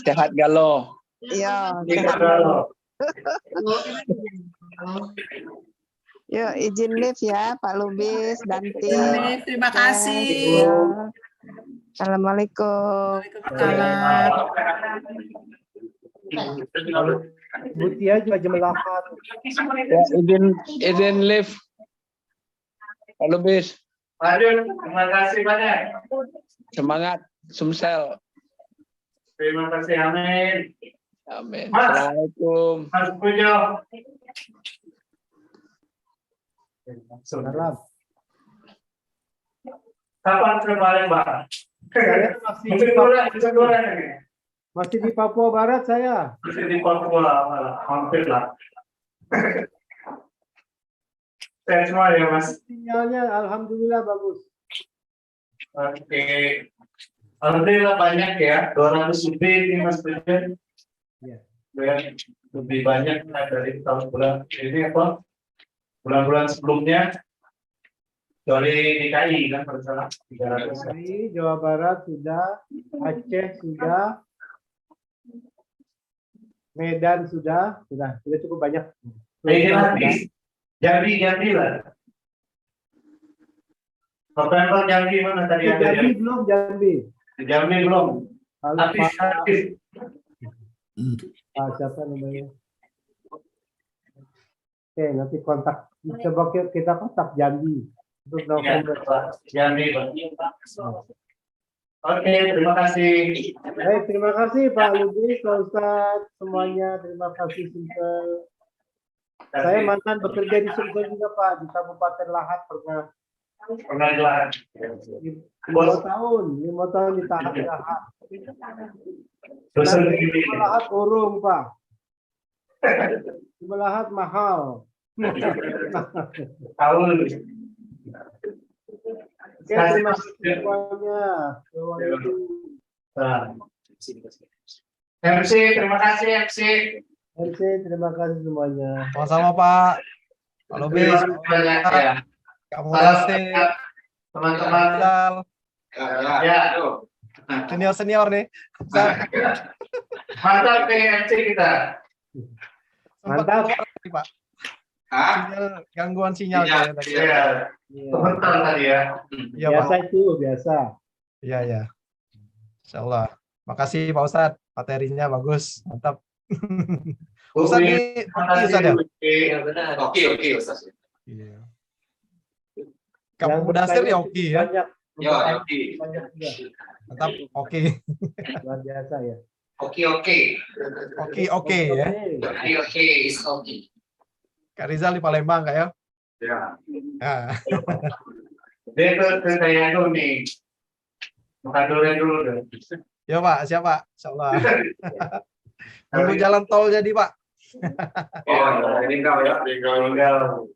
E: Sehat galau.
G: Iya, sehat galau. Yuk, izin live ya Pak Lubis dan tim.
D: Terima kasih.
G: Ya. Assalamualaikum.
E: Butia juga jam 8. Ya, izin live. Pak Lubis.
C: Lanjut, terima kasih banyak.
E: Semangat Sumsel.
C: Terima kasih, amin.
E: Amin.
C: Mas.
E: Assalamualaikum.
C: Mas Pujo.
E: Salam.
C: Kapan kemarin, Pak?
E: Saya masih di Papua Barat saya.
C: Masih di Papua, hampir lah. Sehat semua ya, Mas.
E: Sinyalnya alhamdulillah bagus.
C: Oke. Alhamdulillah banyak ya, 200 lebih ini Mas Presiden.
E: Ya.
C: Lebih banyak dari tahun bulan ini apa? Bulan-bulan sebelumnya dari DKI kan bersama 300.
E: Dari Jawa Barat sudah, Aceh sudah, Medan sudah cukup banyak.
C: Ini nanti Jambi lah. November Jambi mana tadi ada ya?
E: Jambi belum, Jambi.
C: Jambi belum.
E: Siapa namanya? Oke, nanti kontak. Coba kita kontak Jambi untuk November.
C: Jambi, Pak. Oke, terima kasih.
E: Baik, terima kasih Pak Lubis, Pak Ustadz, semuanya. Terima kasih Sumsel. Saya mantan bekerja di Sumsel juga Pak, di Kabupaten Lahat pernah.
C: Pernah di Lahat.
E: 5 tahun di Lahat.
C: Terus
E: Lahat urung Pak. Di Lahat mahal.
C: tahun.
E: Terima kasih semuanya.
C: MC, terima kasih MC.
E: MC, terima kasih semuanya.
A: Sama-sama Pak. Pak Lubis,
C: Terima kasih banyak ya.
A: kamu kasih
C: Teman-teman. Ya,
A: Senior nih.
C: mantap nih MC kita.
E: Mantap.
A: Tadi, Pak. Gangguan sinyal
C: Iya,
A: tadi.
C: iya. Sebentar tadi ya.
A: Iya,
E: Biasa
A: Pak.
E: itu, biasa.
A: Iya, iya. Insyaallah. Makasih Pak Ustadz, materinya bagus, mantap. Ustadz nih, Ustadz ya?
J: Oke, Ustaz.
A: Iya. Kamu Mudasir ya oke ya?
E: Banyak.
J: Ya, oke.
E: Banyak juga.
A: Mantap, oke.
E: Luar biasa ya.
J: Oke.
A: Oke ya.
J: Oke, is oke.
A: Kak Rizal di Palembang Kak ya?
C: Ya.
A: Nah.
C: Dia ke saya dulu nih. Makan dulu deh.
A: Ya Pak, siap Pak. Insyaallah. Nunggu jalan tol jadi Pak.
C: Oh, meninggal ya, meninggal.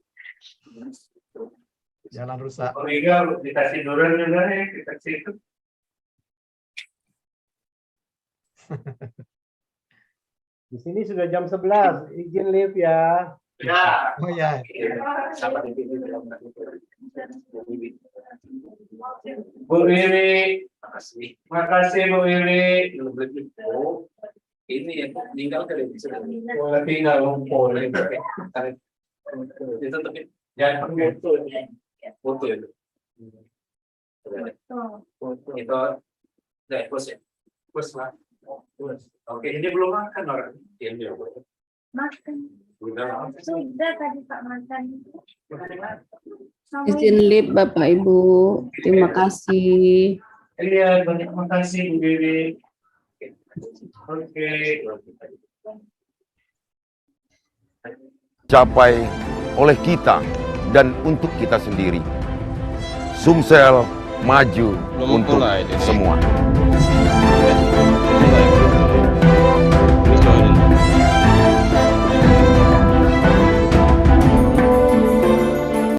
A: Jalan rusak.
C: Meninggal dikasih durian juga nih, dikasih itu.
E: Di sini sudah jam 11. Izin live ya.
C: Ya.
A: Oh ya.
C: Bu Wiwi, makasih Bu Wiwi.
J: Ini yang meninggal kali bisa.
C: Boleh tinggal lumpur.
J: Itu tapi
C: Jangan foto.
J: foto itu. Itu dari pos ya.
C: Terus lah. Oke, ini belum makan orang.
J: Iya.
K: Makan. Sudah tadi Pak makan.
G: Izin live Bapak Ibu. Terima kasih.
C: Iya, banyak makasih Bu Wiwi. Oke.
M: Capai oleh kita dan untuk kita sendiri. Sumsel maju untuk semua.